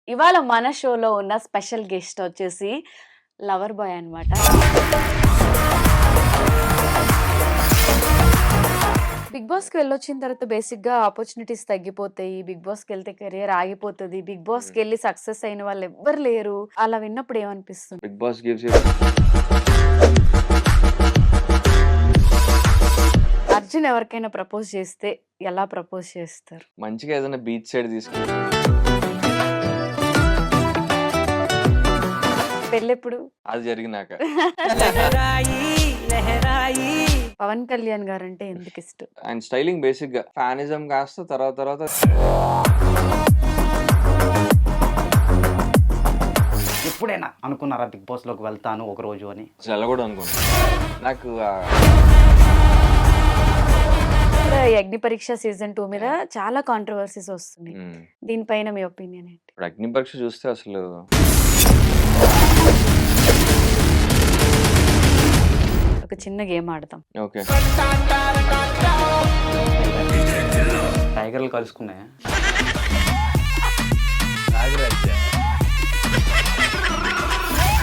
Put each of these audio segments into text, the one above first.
ఇవాళ మన షోలో ఉన్న స్పెషల్ గెస్ట్ వచ్చేసి లవర్ బాయ్ అన్నమాట. బిగ్ బాస్‌కి వెళ్ళొచ్చిన తర్వాత బేసిక్‌గా ఆపర్చునిటీస్ తగ్గిపోతాయి. బిగ్ బాస్‌కెళ్తే కెరియర్ ఆగిపోతది. బిగ్ బాస్‌కెళ్ళి సక్సెస్ అయిన వాళ్ళు ఎవ్వరు లేరు. అలా విన్నప్పుడు ఏమనిపిస్తుంది? Big boss gives you Arjun ఎవరికైనా ప్రపోజ్ చేస్తే ఎలా ప్రపోజ్ చేస్తారు? మంచిగా ఏదైనా బీచ్ సైడ్ తీసుకెళ్ళి పెళ్ళెప్పుడు? అది జరిగినాక పవన్ కళ్యాణ్ గారంటే ఎందుకు ఇష్టం? ఆయన స్టైలింగ్ బేసిక్ గా ఫ్యానిజం కాస్త తర్వాత ఎప్పుడైనా అనుకున్నారా బిగ్ బాస్ లోకి వెళ్తాను ఒక రోజు అని? అసలు ఎలా కూడా అనుకుంటా నాకు అగ్ని పరీక్ష సీజన్ 2 మీద చాలా కాంట్రవర్సీస్ వస్తున్నాయి. దీనిపైన మీ ఒపీనియన్ ఏంటి? ఇప్పుడు అగ్ని పరీక్ష చూస్తే అసలు ఒక చిన్న గేమ్ ఆడతాం. ఓకే టైగర్లు కలుసుకున్నాయా?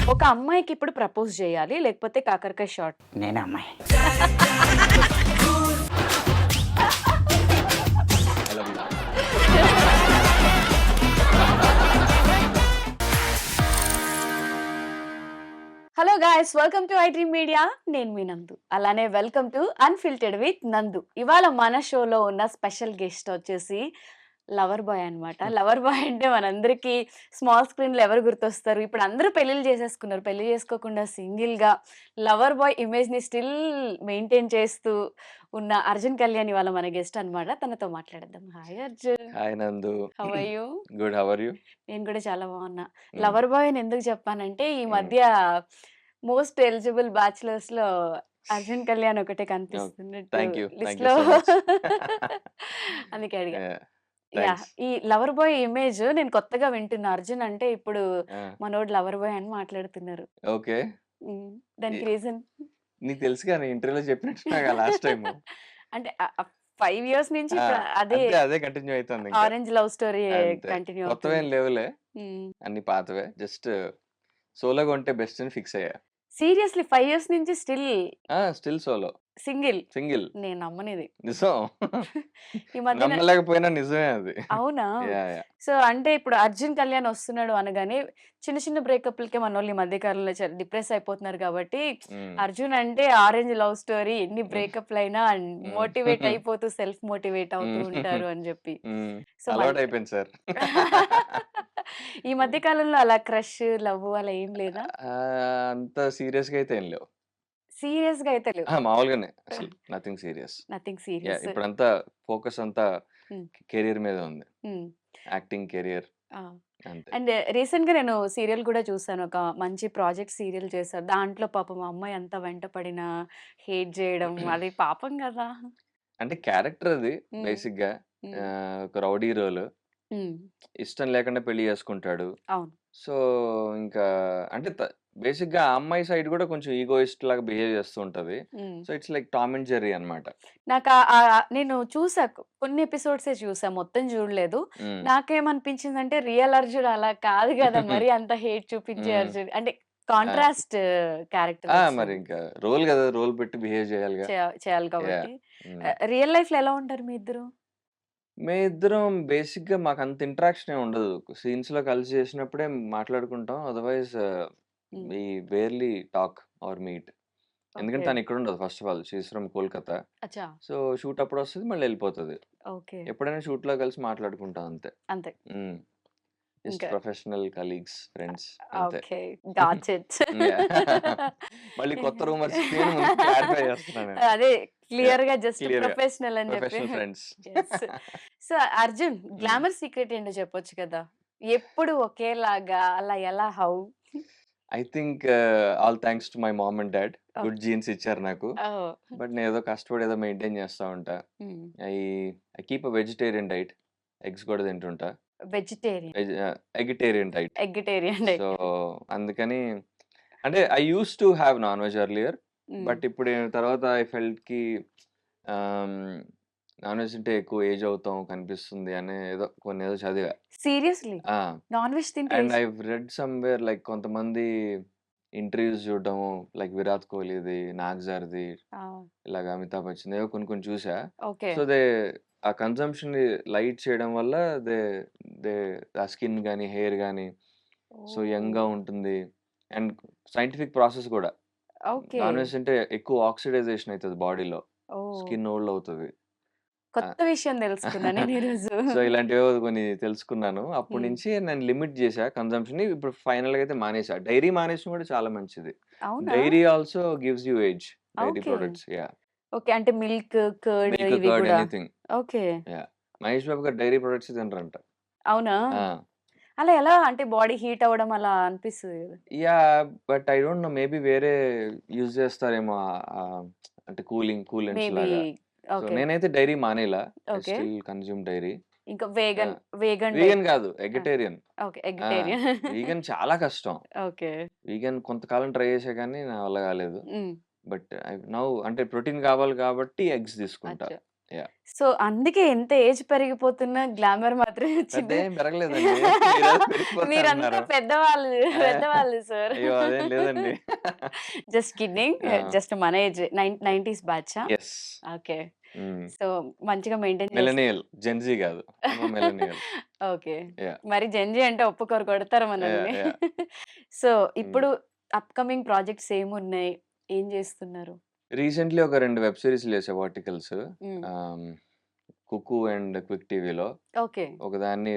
ఒక అమ్మాయికి ఇప్పుడు ప్రపోజ్ చేయాలి, లేకపోతే కాకరకాయ షాట్. నేనే అమ్మాయి. Hello guys, welcome to I dream media. నేను మీ నందు. అలానే వెల్కమ్ టు అన్ఫిల్టర్డ్ విత్ నందు. ఇవాళ మన షోలో ఉన్న స్పెషల్ గెస్ట్ వచ్చేసి లవర్ బాయ్ అన్నమాట. లవర్ బాయ్ అంటే మనందరికీ స్మాల్ స్క్రీన్‌లో ఎవరు గుర్తొస్తారు? ఇప్పుడు అందరూ పెళ్ళిళ్ళు చేసేసుకున్నారు. పెళ్లి చేసుకోకుండా సింగిల్‌గా లవర్ బాయ్ ఇమేజ్‌ని స్టిల్ మెయింటైన్ చేస్తూ ఉన్న అర్జున్ కళ్యాణ్ ఇవాళ మన గెస్ట్ అన్నమాట. తనతో మాట్లాడేద్దాం. Hi Arjun. Hi Nandu. How are you? Good, how are you? నేను కూడా చాలా బాగున్నా. లవర్ బాయ్ అని ఎందుకు చెప్పానంటే ఈ మధ్య మోస్ట్ ఎలిజిబుల్ బ్యాచిలర్స్‌లో అర్జున్ కళ్యాణ్ ఒకటే కనిపిస్తున్నట్టు థ్యాంక్ యూ లిస్ట్‌లో. So much. అందుకే అడిగా. యాహ్! ఈ లవర్ బాయ్ ఇమేజ్ నేను కొత్తగా వింటున్నా. అర్జున్ అంటే ఇప్పుడు మనోడు లవర్ బాయ్ అని మాట్లాడుతున్నారు. ఓకే, దానికి రీజన్? నీకు తెలుసు కానీ ఇంటర్వ్యూలో చెప్పినట్టు నాకు లాస్ట్ టైం అంటే 5 ఇయర్స్ నుంచి ఇప్పుడు అదే అదే కంటిన్యూ అవుతుంది. ఆరెంజ్ లవ్ స్టోరీ అంతే. కంటిన్యూ కొత్తవేం అవుతుంది. లేవులే, అన్ని పాతవే. జస్ట్ సోలోగా ఉంటే బెస్ట్ అని ఫిక్స్ అయ్యా. సీరియస్లీ 5 ఇయర్స్ నుంచి స్టిల్ సోలో సింగిల్. నిజం. నేను నమ్మనిది. ఈ మధ్యన నమ్మలేకపోయినా నిజమే అది. అవునా? యా సో అంటే ఇప్పుడు అర్జున్ కళ్యాణ్ వస్తున్నాడు అనగానే చిన్న చిన్న బ్రేకప్‌లకే మనోళ్ళు ఈ మధ్య కాలంలో డిప్రెస్ అయిపోతున్నారు కాబట్టి అర్జున్ అంటే ఆరెంజ్ లవ్ స్టోరీ, ఎన్ని బ్రేకప్‌లైనా మోటివేట్ అయిపోతూ సెల్ఫ్ మోటివేట్ అవుతూ ఉంటారు అని చెప్పి. సో అలవాటు అయిపోయింది సార్. ఈ మధ్య కాలంలో అలా క్రష్, లవ్ అలా ఏం లేదా? అంత సీరియస్ గా అయితే ఏం లేవు. సీరియస్‌గా అయితే లేవు. మామూలుగానే అసలు నథింగ్ సీరియస్. Nothing serious. ఇప్పుడంతా ఫోకస్ అంతా హ్మ్. కెరియర్ మీద ఉంది. హ్మ్. యాక్టింగ్ కెరియర్ ఆ! అంతే. అండ్ రీసెంట్‌గా నేను సీరియల్ కూడా చూసాను. ఒక మంచి ప్రాజెక్ట్ సీరియల్ చేశారు. దాంట్లో పాపం ఆ అమ్మాయి ఎంత వెంట పడినా హేట్ చేయడం అది పాపం కదా! అంటే క్యారెక్టర్ అది హ్మ్. బేసిక్ గా. హ్మ్. ఒక రౌడీ రోల్. హ్మ్. ఇష్టం లేకుండా పెళ్లి చేసుకుంటాడు. అవును. సో ఇంకా అంటే బేసిక్ గా ఆ అమ్మాయి సైడ్ కూడా కొంచెం ఈగోయిస్ట్ లాగా బిహేవ్ చేస్తూ ఉంటది. హ్మ్. So it's like Tom and Jerry అన్నమాట. నాకు నేను చూసా. కొన్ని ఎపిసోడ్సే చూసా. మొత్తం చూడలేదు. నాకేమనిపించిందంటే రియల్ అర్జున్ అలా కాదు కదా! మరి అంత హేట్ చూపించే మ్మ్. అర్జున్. అంటే ఆ, కాంట్రాస్ట్ క్యారెక్టర్ మరి వచ్చింది. ఇంకా రోల్ కదా, రోల్ పెట్టి బిహేవ్ చేయాలిగా. చేయాలి యా. కాబట్టి. రియల్ లైఫ్‌లో ఎలా ఉంటారు మీ ఇద్దరు? మే ఇద్దరం బేసిక్ గా మాకు అంత ఇంటరాక్షన్ ఏమి ఉండదు. సీన్స్ లో కలిసి చేసినప్పుడే మాట్లాడుకుంటాం. Otherwise hmm. We barely talk or meet. ఎందుకంటే ఓకే. తను ఇక్కడ ఉండదు. First of all she is from Kolkata. అచ్చా! సో షూట్ అప్పుడు వస్తుంది, మళ్ళీ వెళ్ళిపోతుంది. ఓకే. ఎప్పుడైనా షూట్ లో కలిసి మాట్లాడుకుంటాం అంతే. అంతే. జస్ట్ ఇంకా ప్రొఫెషనల్ కలీగ్స్, ఫ్రెండ్స్ అంతే. ఓకే. Got it. Yeah. మళ్ళీ కొత్త రూమర్స్ నేను ముందు క్లారిఫై చేస్తున్నాను నేను. అదే క్లియర్‌గా జస్ట్ క్లియర్ గా ప్రొఫెషనల్ అని చెప్పి. Professional friends. Yes. So Arjun glamour secret ఏంటో చెప్పొచ్చు కదా! ఎప్పుడు ఒకేలాగా అలా ఎలా how? I think all thanks to my mom and dad. Good jeans ఇచ్చారు నాకు. ఓహ్! బట్ నేను ఏదో కష్టపడి ఏదో మెయింటైన్ చేస్తా ఉంటా. Hmm. I I keep a vegetarian diet. Eggs కూడా తింటుంటా. Vegetarian. Eggetarian diet. Eggetarian so అయితే. అందుకని అంటే I used to have non veg earlier. Hmm. But ఇప్పుడు తర్వాత ఐ ఫెల్ట్ కి నాన్ వెజ్ తింటే ఎక్కువ ఏజ్ అవుతాం కనిపిస్తుంది అనే ఏదో చదివా. సీరియస్‌లీ? ఆ! నాన్ వెజ్ తింటే and age I've read somewhere like కొంతమంది ఇంటర్వ్యూస్ చూడడము లైక్ 'విరాట్ కోహ్లీది', 'నాగ్‌జార్‌ది' ఆ! ఇలాగ 'అమితాబ్ బచ్చన్‌ది' ఏవో కొన్ని కొన్ని చూసా. ఓకే. సో, ఆ కన్జంప్షన్‌ని లైట్ చేయడం వల్ల దే దే ఆ స్కిన్ గాని, హెయిర్ గాని సో, యంగ్‌గా ఓహ్! ఉంటుంది. అండ్ సైంటిఫిక్ ప్రాసెస్ గూడా. ఓకే. నాన్ వెజ్ తింటే ఎక్కువ ఆక్సిడైజేషన్ అయితది బాడీలో. ఓహ్! స్కిన్ ఓల్డ్ అవుతది. ఆ! కొత్త విషయం తెలుసుకున్నా నేను ఈరోజు. సో, ఇలాంటివేవో కొన్ని తెలుసుకున్నాను. అప్పటి హ్మ్. నుంచి నేను లిమిట్ జేశా కన్జంప్షన్‌ని. ఇప్పుడు ఫైనల్‌గా అయితే మానేసా. డైరీ మానేయడం కూడా చాలా మంచిది. అవునా? Dairy also gives you age. Dairy okay. Products yah! Okay. అంటే మిల్క్, కర్డ్ మిల్క్, ఇవి కర్డ్ గూడా. Anything. Okay. Yah! Mahesh Babu garu dairy products తినరంట. అవునా? ఆ! అలా ఎలా అంటే బాడీ హీట్ అవ్వడం అలా అనిపిస్తది గదా! But I don't know maybe వేరే యూజ్ చేస్తారేమో అంటే కూలెంట్స్ మేబీ లాగా. So, okay. నేనైతే డైరీ మానేయలా. I okay. Still consume dairy. ఇంకా ఆ! Vegan diet. వీగన్ గాదు. ఆ! ఎగిటేరియన్. ఓకే. ఆ! ఎగిటేరియన్. వీగన్ చాలా కష్టం. ఓకే. వీగన్ కొంతకాలం ట్రై చేశా కానీ నా వల్ల కాలేదు. హ్మ్. బట్ నౌ అంటే ప్రోటీన్ కావాలి కాబట్టి ఎగ్స్ తీసుకుంటా. అచ్చా! యాహ్! సో, అందుకే ఎంత ఏజ్ పెరిగిపోతున్నా గ్లామర్ మాత్రం పెద్ద చిన్న ఏం పెరగలేదండి. మీరేదో మీరంతా పెరిగిపోతారన్నారు. పెద్దవాళ్ళు, ఆ! పెద్దవాళ్ళు సార్. అయ్యో! అదేం లేదండి. Just kidding. ఆ! జస్ట్ మన ఏజ్ 90స్ బ్యాచా? యెస్. ఓకే. హ్మ్. సో, మంచిగా మెయింటైన్ మిలెనియల్. జెన్‌జీ గాదు. I'm a millennial. Okay. Yeah! మరి జెన్‌జీ అంటే ఒప్పుకోరు, కొడతారు యాహ్! మనల్ని. యాహ్! సో, హ్మ్. ఇప్పుడు అప్‌కమింగ్ ప్రాజెక్ట్స్ ఏమున్నాయి? ఏం జేస్తున్నారు? రీసెంట్‌లీ ఒక 2 వెబ్ సీరీస్‌లు చేశా వర్టికల్స్. హ్మ్. ఆహ్, 'కుకు' అండ్ 'క్విక్ టీవీలో'. ఓకే. ఒకదాని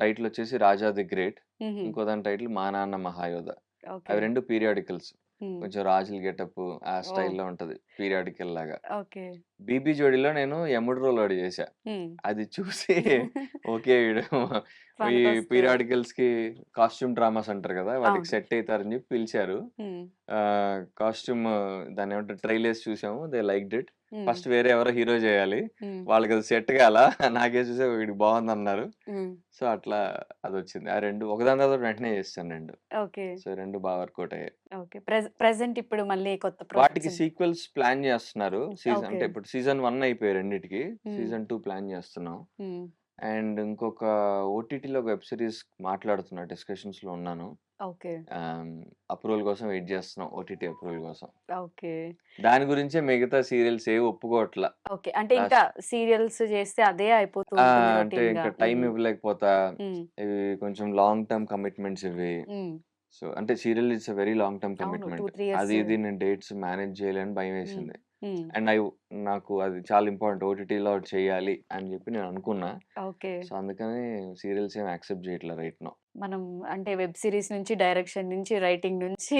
టైటిల్ వచ్చేసి 'రాజా ది గ్రేట్.' హుహు. ఇంకో దాని టైటిల్ 'మా నాన్న మహాయోధ.' ఓకే. అవి 2 పీరియాడికల్స్. హ్మ్. కొంచెం రాజుల గెటప్పు ఆ ఓహ్! స్టైల్‌లో ఉంటది. పీరియాడికల్ లాగా. ఓకే. 'బీబీ జోడీలో' నేను యముడు రోల్ ఒకటి చేశా. హ్మ్. అది చూసి ఓకే. వీడు ఈ పనికొస్తది. పీరియాడికల్స్‌కి కాస్ట్యూమ్ డ్రామాస్ అంటారు కదా! వాటికి అవును. సెట్ అయితారని చెప్పి పిలిచారు. హ్మ్. కాస్ట్యూమ్ దాన్నేమంటారు ట్రైలర్స్ చూసాము. They liked it. హ్మ్. ఫస్ట్ వేరే ఎవరో హీరో చేయాలి. హ్మ్. వాళ్ళకది సెట్ కాలా. నాకే చూసి వీడికి బావుందన్నారు. హ్మ్. సో, అట్లా అదొచ్చింది. ఆ 2 ఒకదాని తర్వాత ఒకటి వెంటనే చేసేసాను 2. ఓకే. సో, 2 బా వర్కౌట్ అయ్యాయి. ఓకే. ప్రెజెంట్ ఇప్పుడు మళ్ళీ కొత్త వాటికి ప్రాజెక్ట్స్. సీక్వెల్స్ ప్లాన్ చేస్తున్నారు. ఓకే. అంటే ఇప్పుడు సీజన్ 1 అయిపోయాయి రెండిటికి. హ్మ్. సీజన్ 2 ప్లాన్ చేస్తున్నాం. హ్మ్. అండ్ ఇంకొక ఓటీటీలో వెబ్ సీరీస్ మాట్లాడుతున్నా. డిస్కషన్స్‌లో ఉన్నాను. ఓకే. ఆహ్, అప్రూవల్ కోసం వెయిట్ చేస్తున్నాం. ఓటీటీ అప్రూవల్ కోసం. ఓకే. దాని గురించే మిగతా సీరియల్స్ ఏవి ఒప్పుకోవట్ల. ఓకే. అంటే ఇంకా లాస్ట్ సీరియల్స్ చేస్తే అదే అయిపోతూ ఆ! ఉంటుంది అంటే రొటీన్‌గా. ఇంకా టైమ్ హ్మ్. ఇవ్వలేకపోతా. హ్మ్. ఇవి కొంచెం లాంగ్ టర్మ్ కమిట్మెంట్స్ ఇవి. హ్మ్. సో, అంటే serial it's a very long term అవును. 2, కమిట్మెంట్. 3 ఇయర్స్. అది ఇది నేను డేట్స్ మేనేజ్ చేయలేని హ్మ్. భయమేసింది. హ్మ్. అండ్ నాకు అది చాలా ఇంపార్టెంట్ ఓటీటీలో ఒకటి చేయాలి అని చెప్పి నేను అనుకున్నా. ఓకే. సో, అందుకని సీరియల్స్ ఏమి యాక్సెప్ట్ చేయట్లే రైట్ నౌ. మనం అంటే వెబ్ సీరీస్ నుంచి, డైరెక్షన్ నుంచి, రైటింగ్ నుంచి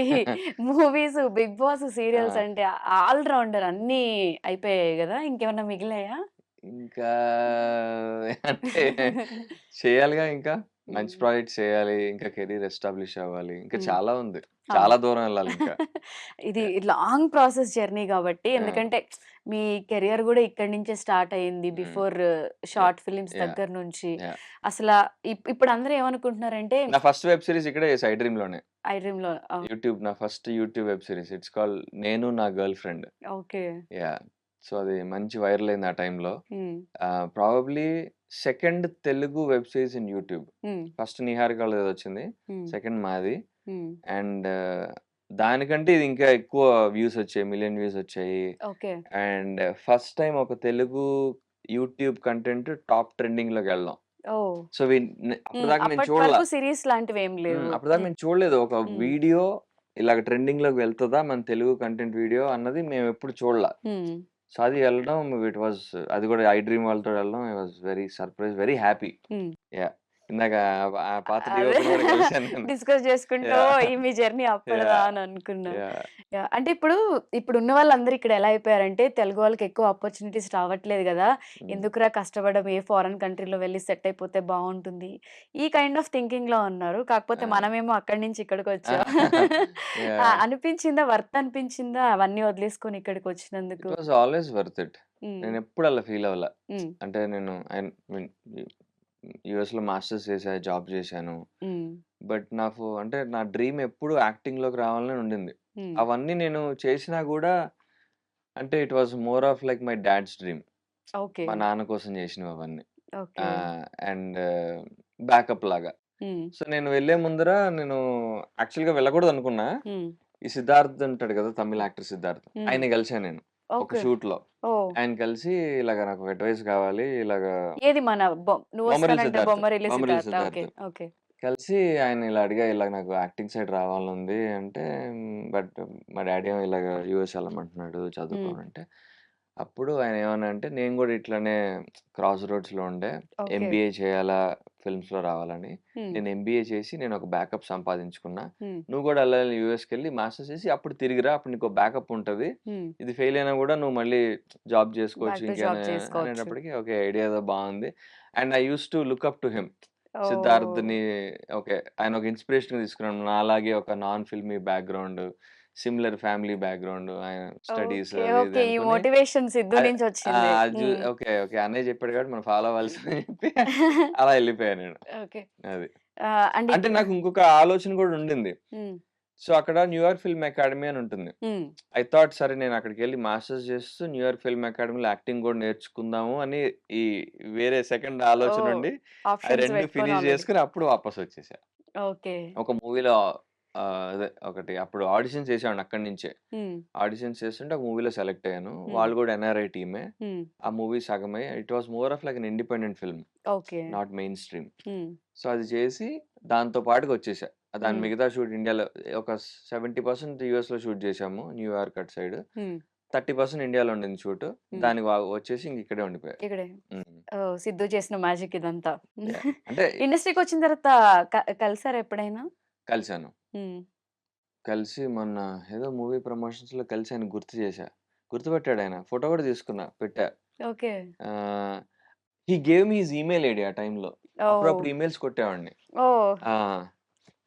మూవీస్, 'బిగ్ బాస్' సీరియల్స్ ఆ! అంటే ఆల్ రౌండర్ అన్నీ అయిపోయాయి గదా! ఇంకేమన్నా మిగిలాయా? ఇంకా అంటే చేయాలిగా ఇంకా. మంచి హ్మ్. ప్రాజెక్ట్స్ చేయాలి. ఇంకా కెరీర్ ఎస్టాబ్లిష్ అవ్వాలి. ఇంకా హ్మ్. చాలా ఉంది. అవును. చాలా దూరం వెళ్ళాలింకా. ఇది యాహ్! లాంగ్ ప్రాసెస్ జర్నీ గాబట్టి, ఆ! ఎందుకంటే మీ కెరియర్ గూడా ఇక్కడి నుంచే స్టార్ట్ అయింది. హ్మ్. Before yeah! Short films yeah! దగ్గర నుంచి. యాహ్! అసలా ఇప్పుడు అందరూ ఏమనుకుంటున్నారంటే నా ఫస్ట్ వెబ్ సీరీస్ ఇక్కడే చేశా ఐ డ్రీమ్‌లోనే. ఐ డ్రీమ్‌లో నా first YouTube web series. It's called 'నేను నా girl friend.' Okay. Yeah! So, అది మంచి వైరల్ అయింది ఆ టైంలో. హ్మ్. Probably second Telugu web series in YouTube. హ్మ్. ఫస్ట్ 'నిహారిక'ది ఏదొచ్చింది. హ్మ్. సెకండ్ మాది. హ్మ్. అండ్ దానికంటే ఇది ఇంకా ఎక్కువ వ్యూస్ వచ్చాయి. మిలియన్ వ్యూస్ వచ్చాయి. ఓకే. అండ్ ఫస్ట్ టైమ్ ఒక తెలుగు యూట్యూబ్ కంటెంట్ టాప్ ట్రెండింగ్‌లోకెళ్ళడం. ఓహ్! సో, అప్పటిదాకా నేను అప్పటి చూడల. వరకు సీరీస్ లాంటివేం లేవు. అప్పటిదాకా హ్మ్. మేము చూడలేదు. ఒక హ్మ్. వీడియో ఇలాగ ట్రెండింగ్‌లోకి వెళ్తదా మన తెలుగు కంటెంట్ వీడియో అన్నది మేమెప్పుడు చూడల. హ్మ్. సో, అది వెళ్ళడం అది కూడా ఐ డ్రీమ్ వాళ్ళతో వెళ్ళడం I was very surprise, very happy. హ్మ్. యాహ్! ఇందాక ఆ పాత అదే డీఓపీని కూడా కలిసాను నేను. డిస్కస్ చేసుకుంటూ యాహ్! ఈ మీ జర్నీ అప్పటిదా యాహ్! అని అనుకున్నా. యాహ్! యాహ్! అంటే ఇప్పుడున్న వాళ్ళందరూ ఇక్కడ ఎలా అయిపోయారంటే తెలుగు వాళ్ళకి ఎక్కువ ఆపర్చునిటీస్ రావట్లేదు గదా! హ్మ్. ఎందుకురా కష్టపడడం ఏ ఫారెన్ కంట్రీలో వెళ్లి సెట్ అయిపోతే బావుంటుంది. ఈ కైండ్ ఆఫ్ థింకింగ్‌లో ఉన్నారు. కాకపోతే ఆ! మనమేమో అక్కడి నుంచి ఇక్కడికొచ్చాం. యాహ్! అనిపించిందా? వర్త్ అనిపించిందా అవన్నీ వదిలేసుకొని ఇక్కడికొచ్చినందుకు? It was always worth it. Hmm. నేనెప్పుడు అలా ఫీల్ అవ్వల. హ్మ్. అంటే నేను ఐ మీన్ యూఎస్‌లో మాస్టర్స్ చేశా, జాబ్ చేశాను. హ్మ్. బట్ అంటే నా డ్రీమ్ ఎప్పుడు యాక్టింగ్‌లోకి రావాలనే ఉండింది. హ్మ్. అవన్నీ నేను చేసినా గూడా అంటే it was more of like my dad's dream. Okay. మా నాన్న కోసం చేసినవి అవన్నీ. ఓకే. అండ్ బ్యాకప్ లాగా. హ్మ్. సో, నేను వెళ్ళే ముందర నేను యాక్చువల్‌గా వెళ్ళకూడదనుకున్నా. హ్మ్. ఈ సిద్ధార్థ్ ఉంటాడు కదా! తమిళ్ యాక్టర్ సిద్ధార్థ్. హ్మ్. ఆయన్ని కలిసాను నేను. ఒక ఓకే. షూట్‌లో. ఓహ్! ఆయన కలిసి ఇలాగ నాకు ఒక అడ్వైస్ కావాలి. ఇలాగా ఏది మన బొమ్మరిల్లు నువ్వొస్తానంటే సిద్ధార్థ్. బొమ్మరిల్లు బొమ్మరిల్లు సిద్ధార్థ. ఓకే. సిద్ధార్థ్. ఓకే. కలిసి ఆయన ఇలా అడిగా, "ఇలాగ నాకు యాక్టింగ్ సైడ్ రావాలనుంది" అంటే, బట్ మా డ్యాడీ ఏమో ఇలాగ యూఎస్ ఎళ్ళమంటున్నాడు హ్మ్. చదువుకోనంటే, అప్పుడు ఆయన ఏమన్నారంటే, నేను గూడా ఇట్లనే క్రాస్ రోడ్స్‌లో ఉండే. ఓకే. ఎంబీఏ చేయాలా ఫిల్మ్స్‌లో రావాలని. హ్మ్. నేను ఎంబీఏ చేసి నేనొక బ్యాకప్ సంపాదించుకున్నా. హ్మ్. నువ్వు గూడా ఎళ్ళాలి యూఎస్‌కెళ్ళి మాస్టర్స్ చేసి అప్పుడు తిరిగిరా. అప్పుడు నీకో బ్యాకప్ ఉంటది. హ్మ్. ఇది ఫెయిల్ అయినా గూడా నువ్వు మళ్ళీ జాబ్ జేసుకోవచ్చు బ్యాక్ టు ఇంకేమైనా జాబ్ చేసుకోవచ్చు. అనేటప్పటికి ఓకే. ఐడియా ఏదో బావుంది. And I used to look up to him. Oh! సిద్ధార్థ్‌ని ఓకే. ఆయన ఒక ఇన్‌స్పిరేషన్‌గా తీసుకున్నాను. నాలాగే ఒక non filmy background, similar family background, ఆయన స్టడీస్ ఓకే. అది ఇది ఓకే. ఈ అనుకోని మోటివేషన్ సిద్ధు అది నుంచొచ్చింది. అది హ్మ్. ఓకే. ఓకే. అన్నయ్య చెప్పాడు కాబట్టి మనం ఫాలో అవ్వాల్సిందని చెప్పి అలా ఎళ్ళిపోయా నేను. ఓకే. అది. అంటే అంటే నాకు ఇంకొక ఆలోచన కూడా ఉండింది. హ్మ్. సో, అక్కడ న్యూయార్క్ ఫిల్మ్ అకాడమీ అని ఉంటుంది. హ్మ్. ఐ థాట్ సరే నేను అక్కడికెళ్ళి మాస్టర్స్ చేస్తూ న్యూయార్క్ ఫిల్మ్ అకాడమీలో యాక్టింగ్ కూడా నేర్చుకుందాము అని ఈ వేరే సెకండ్ ఆలోచన ఓహ్! ఉండి, అయి ఆప్షన్స్ 2 పెట్టుకొని ఫినిష్ ఆల్రెడీ. చేసుకొని అప్పుడు వాపసొచ్చేసా. ఓకే. ఒక మూవీలో అదే ఒకటి అప్పుడు ఆడిషన్స్ చేసేవాడిని అక్కడి నుంచే. హ్మ్. ఆడిషన్స్ చేస్తుంటే ఒక మూవీలో సెలెక్ట్ అయ్యాను. హ్మ్. వాళ్ళు కూడా ఎన్ఆర్ఐ టీమే. హ్మ్. ఆ మూవీ సగమే. It was more of like an independent film. Okay. Not main stream. హ్మ్. సో, అది చేసి దాంతో పాటుగా వచ్చేసా. దాని హ్మ్. మిగతా షూట్ ఇండియాలో ఒక 70% యూఎస్‌లో షూట్ చేశాము. న్యూయార్క్ అటు సైడ్. హ్మ్. 30% ఇండియాలో ఉండింది షూట్. హ్మ్. దానికి వచ్చేసి ఇంక ఇక్కడే ఉండిపోయా. ఇక్కడే. హ్మ్. ఓహ్! సిద్ధు చేసిన మ్యాజిక్ ఇదంతా. యాహ్! అంటే ఇండస్ట్రీకొచ్చిన తర్వాత కలిసారా ఎప్పుడైనా? కలిసాను. హ్మ్. కలిసి మొన్న ఏదో మూవీ ప్రమోషన్స్‌లో కలిసి ఆయన్ని గుర్తు చేశా. గుర్తుపట్టాడాయన. ఫోటో కూడా తీసుకున్నా. పెట్టా. ఓకే. ఆహ్, హి gave me his email ID ఆ టైమ్‌లో. ఓహ్! అప్పుడప్పుడు ఈమెయిల్స్ కొట్టేవాడిని. ఓహ్! ఆ!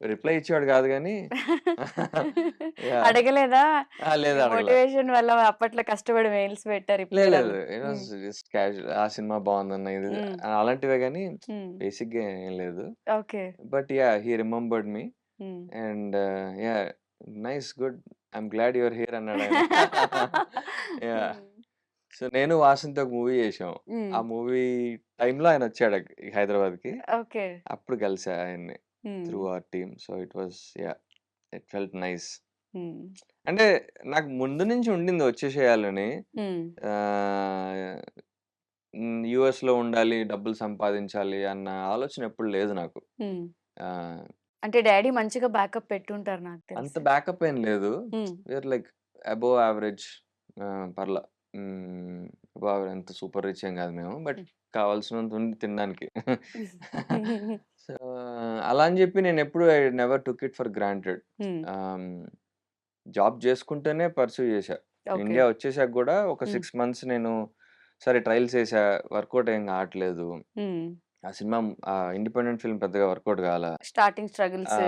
రిప్లై ఇచ్చేవాడు కాదు గానీ యాహ్! అడగలేదా? లేదు ఈ అడగల. మోటివేషన్ వల్ల అప్పట్లో కష్టపడి మెయిల్స్ పెట్టా రిప్లై లేదు. రాలేదు. It was hmm. Just casual. ఆ సినిమా బావుందన్న ఇది హ్మ్. అలాంటివే గానీ హ్మ్. బేసిక్‌గా ఏం లేదు. Okay. But yeah! He remembered me hmm. And yeah! Nice good. I'm glad you are here అన్నాడాయన. యాహ్! హ్మ్. సో, నేను వాసంతి ఒక మూవీ చేశాం. హ్మ్. ఆ మూవీ టైమ్‌లో ఆయనొచ్చాడు హైదరాబాద్‌కి. ఓకే. అప్పుడు కలిసా ఆయన్ని హ్మ్. Through our team. So, it was yeah! It felt nice. హ్మ్. అంటే నాకు ముందు నుంచి ఉండింది వచ్చేసేయాలని. హ్మ్. ఆహ్, యూఎస్‌లో ఉండాలి, డబ్బులు సంపాదించాలి అన్న ఆలోచన ఎప్పుడు లేదు నాకు. హ్మ్. ఆహ్, అంటే డ్యాడీ మంచిగా బ్యాకప్ పెట్టుంటారు నాకు అంత తెలిసి. బ్యాకప్ ఏం లేదు. హ్మ్. వీఆర్ లైక్ అబోవ్ యావరేజ్ పర్లా. అబోవ్ యావరేజ్ అంత సూపర్ రిచ్ ఏం కాదు మేము. బట్ హ్మ్. కావాల్సినంత ఉంది తినడానికి. సో, అలా అని చెప్పి నేనెప్పుడు I never took it for granted. హ్మ్. ఆహ్, జాబ్ చేసుకుంటూనే పర్స్యూ చేశా. ఓకే. ఇండియా వచ్చేసాక గూడా ఒక హ్మ్. 6 మంత్స్ నేను సరే ట్రయల్స్ ఏసా. వర్కౌట్ ఏం కావట్లేదు. హ్మ్. ఆ సినిమా ఇండిపెండెంట్ ఫిల్మ్ పెద్దగా వర్కౌట్ కాలా. స్టార్టింగ్ స్ట్రగుల్స్ ఆ!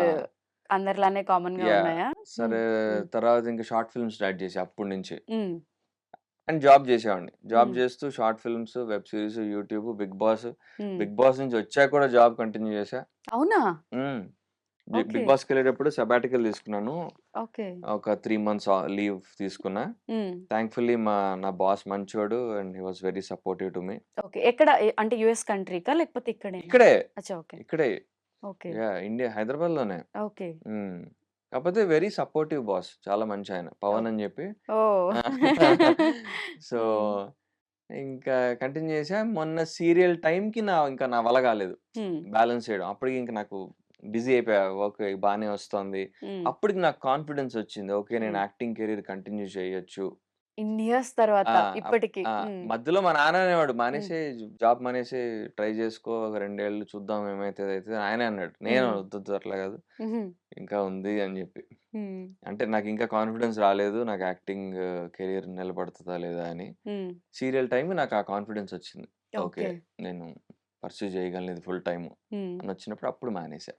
అందరిలానే కామన్‌గా యాహ్! ఉన్నాయా? హ్మ్. సరే హ్మ్. తర్వాత ఇంక షార్ట్ ఫిల్మ్ స్టార్ట్ చేశా అప్పటి నుంచి. హ్మ్. అండ్ జాబ్ చేసేవాడిని. Job hmm. చేస్తూ short films, web series, YouTube, Bigg Boss. Hmm. Big Boss నుంచి వచ్చాక కూడా జాబ్ కంటిన్యూ చేశా. అవునా? హ్మ్. ఓకే. బిగ్ బాస్‌కెళ్ళేటప్పుడు సబాటికల్ తీసుకున్నాను. ఓకే. ఒక 3 మంత్స్ లీవ్ తీసుకున్నా. హ్మ్. థాంక్‌ఫుల్లీ నా బాస్ మంచోడు and he was very supportive to me. Okay. ఎక్కడ అంటే యూఎస్ కంట్రీకా? లేకపోతే ఇక్కడేనా? ఇక్కడే, అచ్చా! ఓకే. ఇక్కడే ఓకే. యాహ్! ఇండియా హైదరాబాద్‌లోనే. ఓకే. హ్మ్. కాకపోతే వెరీ సపోర్టివ్ బాస్. చాలా మంచాయన. పవన్ ఓహ్! అని చెప్పి. ఓహ్! ఆ! సో, హ్మ్. ఇంకా కంటిన్యూ చేశా. మొన్న సీరియల్ టైమ్‌కి ఇంకా నా వల్ల కాలేదు. హ్మ్. బ్యాలెన్స్ చేయడం. అప్పటికి ఇంక నాకు బిజీ అయిపోయా. ఓకే. బానే వస్తోంది. హ్మ్. అప్పటికి నాకు కాన్ఫిడెన్స్ వచ్చింది. ఓకే. నేను హ్మ్. యాక్టింగ్ కెరీర్ కంటిన్యూ చేయొచ్చు. ఇన్ని ఇయర్స్ ఆ! తర్వాత అప్ ఇప్పటికి. ఆ! హ్మ్. మధ్యలో మా నాన్న అనేవాడు, హ్మ్. "మానేసేయి జాబ్ మానేసేయి. ట్రై చేసుకో. ఒక 2 ఏళ్ళు చూద్దాం ఏమైతది అయితది" ఆయనే అన్నాడు. నేను హ్మ్. వద్దొద్దు అట్లా కాదు. హుహు. ఇంకా ఉంది అని చెప్పి. హ్మ్. అంటే నాకింకా కాన్ఫిడెన్స్ రాలేదు. నాకు యాక్టింగ్ కెరియర్ నిలబడతదా లేదా అని. హ్మ్. సీరియల్ టైమ్ నాకు ఆ కాన్ఫిడెన్స్ వచ్చింది. ఓకే. ఓకే. నేను పర్స్యూ చేయగలను ఇది ఫుల్ టైమ్ హ్మ్. అని వచ్చినప్పుడు అప్పుడు మానేసా.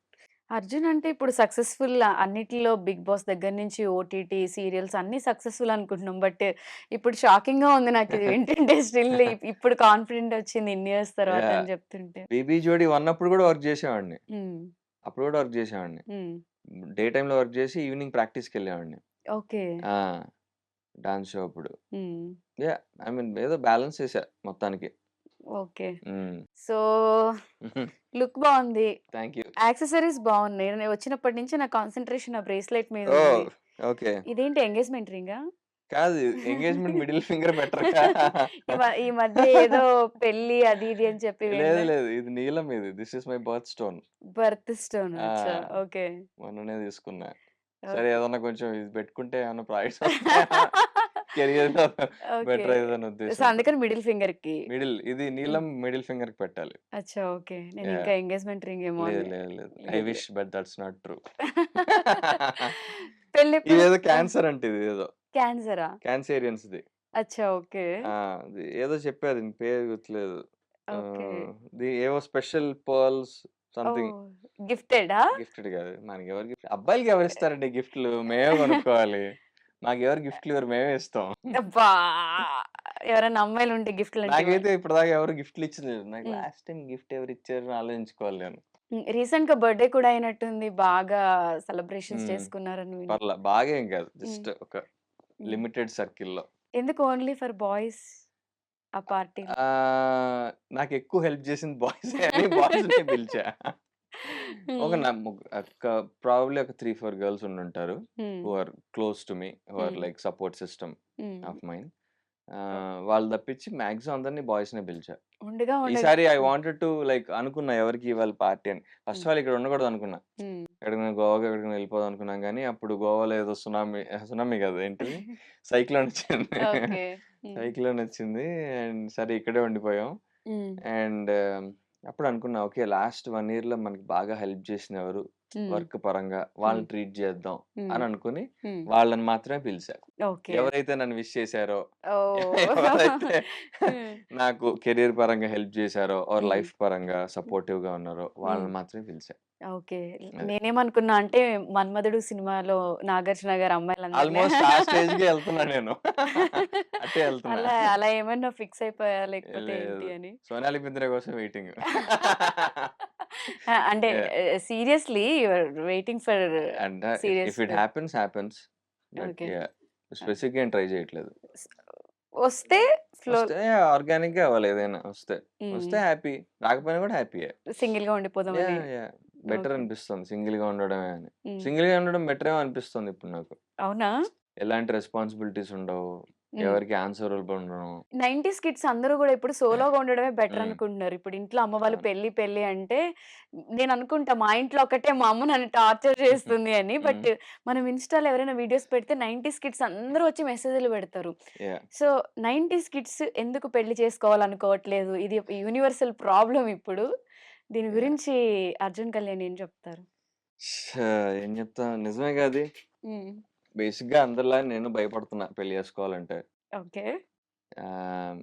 'అర్జున్' అంటే ఇప్పుడు సక్సెస్‌ఫుల్ అన్నిటిలో 'బిగ్ బాస్' దగ్గర నుంచి ఓటీటీ, సీరియల్స్ అన్నీ సక్సెస్‌ఫుల్ అనుకుంటున్నాం. బట్ ఇప్పుడు షాకింగ్‌గా ఉంది నాకిది వింటుంటే స్టిల్ ఇప్పుడు కాన్ఫిడెంట్ వచ్చింది ఇన్ని ఇయర్స్ తర్వాత యాహ్! అని చెప్తుంటే. 'బీబీ జోడీ 1' అప్పుడు కూడా వర్క్ చేసేవాడిని. హ్మ్. అప్పుడు కూడా వర్క్ చేసేవాడిని. హ్మ్. డే టైమ్‌లో వర్క్ చేసి ఈవినింగ్ ప్రాక్టీస్‌కెళ్ళేవాడిని. ఓకే. ఆ! డాన్స్ షో అప్పుడు. హ్మ్. యాహ్! ఐ మీన్ ఏదో బ్యాలెన్స్ చేశా మొత్తానికి. ఓకే. హ్మ్. సో, లుక్ బావుంది. Thank you. యాక్సెసరీస్ బావున్నాయి. నేను వచ్చినప్పటి నుంచి నా కాన్సంట్రేషన్ ఆ బ్రేస్‌లెట్ మీద ఉంది. ఓహ్! ఓకే. ఇదేంటి ఎంగేజ్‌మెంట్ రింగా? కాదు ఎంగేజ్‌మెంట్ మిడిల్ ఫింగర్ బెటర్‌గా. ఈ మధ్య ఏదో పెళ్లి అది ఇది అని చెప్పి లేదు విన్నా. లేదు. ఇది నీలం ఇది. This is my birth stone. Birth stone. అచ్చా! ఆ! ఓకే. మొన్ననే తీసుకున్నా. సరే ఓకే. ఏదన్నా కొంచెం ఇది పెట్టుకుంటే ఏమన్నా ప్రాఫిట్స్ వస్తాయా? కెరియర్‌లో ఓకే. బెటర్ అయితదన్న సో, ఉద్దేశంతో. అందుకని మిడిల్ ఫింగర్‌కి. మిడిల్ ఇది హ్మ్. నీలం మిడిల్ ఫింగర్‌కి పెట్టాలి. అచ్చా! ఓకే. నేను ఇంకా యాహ్! ఎంగేజ్‌మెంట్ రింగ్ ఏమో లేదు అని. లేదు లేదు. ఐ లేదు లేదు. Wish but that's not true. పెళ్ళెప్పుడు? ఇదేదో ఆ! క్యాన్సర్ అంట ఇదేదో. క్యాన్సరా? క్యాన్సేరియన్స్‌ది. అచ్చా! ఓకే. ఆ! అది ఏదో చెప్పారు దీని పేరు గుర్తులేదు. ఓకే. ఏవో స్పెషల్ పర్ల్స్ సంథింగ్. ఓహ్! గిఫ్టెడా? గిఫ్టెడ్ కాదు. మనకెవరు గిఫ్ట్ అబ్బాయిలకి ఎవరిస్తారండి గిఫ్ట్‌లు? మేమే కొనుక్కోవాలి. మాకెవరు గిఫ్ట్‌లు ఇవ్వరు. మేమే ఇస్తాం. అబ్బా! ఎవరైనా అమ్మాయిలుంటే గిఫ్ట్‌లంటే నాకైతే ఇప్పటిదాకా ఎవరు గిఫ్ట్‌లు ఇచ్చింది లేదు. నాకు హ్మ్. లాస్ట్ టైమ్ గిఫ్ట్ ఎవరిచ్చారు అని ఆలోచించుకోవాలి నేను. రీసెంట్‌గా బర్త్‌డే కూడా అయినట్టుంది. బాగా సెలబ్రేషన్స్ హ్మ్. చేసుకున్నారని విన్నా. పర్లా బాగా ఏం కాదు. హ్మ్. జస్ట్ ఒక హ్మ్. లిమిటెడ్ సర్కిల్‌లో. ఎందుకు ఓన్లీ ఫర్ బాయ్స్ ఆ పార్టీలు? నాకెక్కువ హెల్ప్ చేసింది బాయ్సే అని బాయ్స్‌నే పిలిచా. ఒక హ్మ్. నా ప్రాబబ్లీ ఒక 3, 4 గర్ల్స్ ఉండుంటారు. Hmm. Who are close to me. Who are hmm. Like support system hmm. Of mine. Oh! వాళ్ళు తప్పించి మాక్సిమం అందరిని బాయ్స్‌నే పిలిచా. ఉండగా ఉండగా ఈసారి ఐ హ్మ్. వాంటెడ్ టు లైక్ అనుకున్నా ఎవరికి ఇవ్వాలి పార్టీ అని. ఫస్ట్ హ్మ్. ఆఫ్ ఆల్ ఇక్కడ ఉండకూడదు అనుకున్నా. హ్మ్. ఎక్కడికైనా గోవాకి ఎక్కడికైనా వెళ్ళిపోదాం అనుకున్నాం గానీ, అప్పుడు గోవాలో ఏదో సునామీ కాదు ఏంటిది? సైక్లోన్ వచ్చింది. ఓకే. హ్మ్. సైక్లోన్ వచ్చింది. అండ్ సరే ఇక్కడే ఉండిపోయాం. హ్మ్. అండ్ అప్పుడు అనుకున్నా ఓకే. లాస్ట్ 1 ఇయర్‌లో మనకి బాగా హెల్ప్ చేసినెవరు? హ్మ్. వర్క్ పరంగా హ్మ్. వాళ్ళని ట్రీట్ చేద్దాం హ్మ్. అని అనుకుని హ్మ్. వాళ్ళని మాత్రమే పిలిచా. ఓకే. ఎవరైతే నన్ను విష్ చేశారో, ఓహ్! ఎవరైతే హ్మ్. నాకు కెరియర్ పరంగా హెల్ప్ చేశారో ఆర్ హ్మ్. లైఫ్ పరంగా సపోర్టివ్‌గా ఉన్నారో హ్మ్. వాళ్ళని మాత్రమే పిలిచా. ఓకే. అది. నేనేమనుకున్నా అంటే 'మన్మధుడు' సినిమాలో నాగార్జున గారు అమ్మాయిలందరిని ఆల్‌మోస్ట్ ఆ స్టేజ్‌కే ఎళ్తున్నా నేను. అటే ఎళ్తున్నా. అలా అలా ఏమన్నా ఫిక్స్ అయిపోయారా? లేకపోతే లేదు. ఏంటి అని? 'సోనాలి బింద్రే' కోసం వెయిటింగ్. ఆ! అంటే yeah! Seriously you are waiting for అంటే serious if it happens happens. But okay. Yeah! ఆ! స్పెసిఫిక్‌గా ఏం ట్రై చేయట్లేదు. స్ వస్తే ఫ్లో వస్తే ఆర్గానిక్‌గా అవ్వాలి ఏదైనా వస్తే. హ్మ్. వస్తే హ్యాపీ. రాకపోయినా కూడా హ్యాపీయే. సింగిల్‌గా ఉండిపోదామని. యాహ్! Better okay. అనిపిస్తుంది సింగిల్‌గా ఉండడమే అని. హ్మ్. సింగిల్‌గా ఉండడం బెటరేమో అనిపిస్తుంది ఇప్పుడు నాకు. అవునా? ఎలాంటి రెస్పాన్సిబిలిటీస్ ఉండవు. హ్మ్. ఎవరికీ ఆన్సరబుల్ ఉండను. 90స్ కిడ్స్ అందరూ గూడా ఇప్పుడు సోలోగా ఉండడమే బెటర్ హ్మ్. అనుకుంటున్నారు. ఇప్పుడు ఇంట్లో అమ్మ వాళ్ళు అవును. పెళ్లి, పెళ్లి అంటే నేననుకుంటా మా ఇంట్లో ఒక్కటే మా అమ్మ నన్ను టార్చర్ చేస్తుంది అని. హ్మ్. బట్ మనం ఇన్‌స్టాలో ఎవరైనా వీడియోస్ పెడితే 90స్ కిడ్స్ అందరూ వచ్చి మెసేజ్‌లు పెడతారు. యాహ్! సో, 90స్ కిడ్స్ ఎందుకు పెళ్లి చేసుకోవాలనుకోవట్లేదు? ఇది యూనివర్సల్ ప్రాబ్లమ్ ఇప్పుడు. దీని యాహ్! గురించి అర్జున్ కళ్యాణ్ ఏం చెప్తారు? ఏం చెప్తా నిజమేగా అది. హ్మ్. బేసిక్‌గా అందరిలాగా నేను భయపడుతున్నా పెళ్లి చేసుకోవాలంటే. ఓకే. ఆహ్,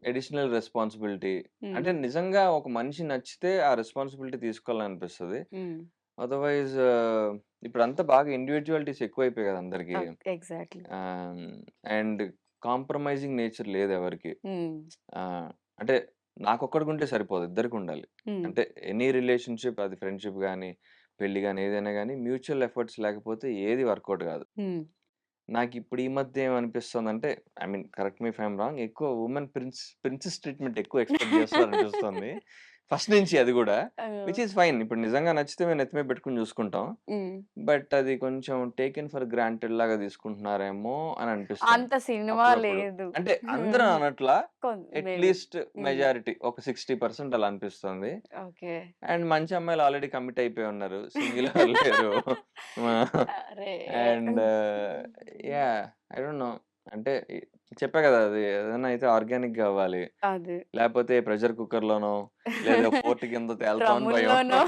అడిషనల్ రెస్పాన్సిబిలిటీ. హ్మ్. అంటే నిజంగా ఒక మనిషి నచ్చితే ఆ రెస్పాన్సిబిలిటీ తీసుకోవాలనిపిస్తది. హ్మ్. అదర్‌వైజ్ ఇప్పుడంతా బాగా ఇండివిడ్యువాలిటీస్ ఎక్కువైపోయాయి కదా అందరికి. ఎగ్జాక్ట్‌లీ. ఆహ్, అండ్ కాంప్రమైజింగ్ నేచర్ లేదు ఎవరికీ. హ్మ్. ఆహ్, అంటే నాకొక్కడికుంటే సరిపోదు. ఇద్దరికుండాలి. హ్మ్. అంటే ఎనీ రిలేషన్‌షిప్ అది ఫ్రెండ్‌షిప్ గాని, పెళ్లి గాని ఏదైనా గాని మ్యూచువల్ ఎఫర్ట్స్ లేకపోతే ఏది వర్కౌట్ కాదు. హ్మ్. నాకిప్పుడు ఈ మధ్య ఏమనిపిస్తోందంటే I mean correct me if I am wrong ఎక్కువ వుమెన్ ప్రిన్సెస్ ట్రీట్‌మెంట్ ఎక్కువ ఎక్స్‌పెక్ట్ చేస్తున్నారనిపిస్తుంది. ఫస్ట్ నుంచి అది గూడా. ఓహ్! Which is fine. ఇప్పుడు నిజంగా నచ్చితే మేము నెత్తి మీద పెట్టుకొని చూసుకుంటాం. హ్మ్. బట్ అది కొంచెం టేకెన్ ఫర్ గ్రాంటెడ్ లాగా తీసుకుంటున్నారేమో అని అనిపిస్తోంది. అంత సినిమా అప్పుడప్పుడు. లేదు. అంటే అందరూ అనట్లా. మేబీ. అట్‌లీస్ట్ హ్మ్. మెజారిటీ ఒక 60% అలా అనిపిస్తుంది. ఓకే. అండ్ మంచి అమ్మాయిలు ఆల్రెడీ కమిట్ అయిపోయి ఉన్నారు. సింగిల్ ఎవరు లేరు. మా అరే! అండ్ హ్మ్. యాహ్! I don't no. అంటే చెప్పా కదా! అది ఏదైనా అయితే ఆర్గానిక్‌గా అవ్వాలి. అదే. లేపోతే ప్రెషర్ కుక్కర్‌లోనో లేదా ఫోర్ట్ కింద తేలుతామని భయం. డ్రమ్ముల్లోనో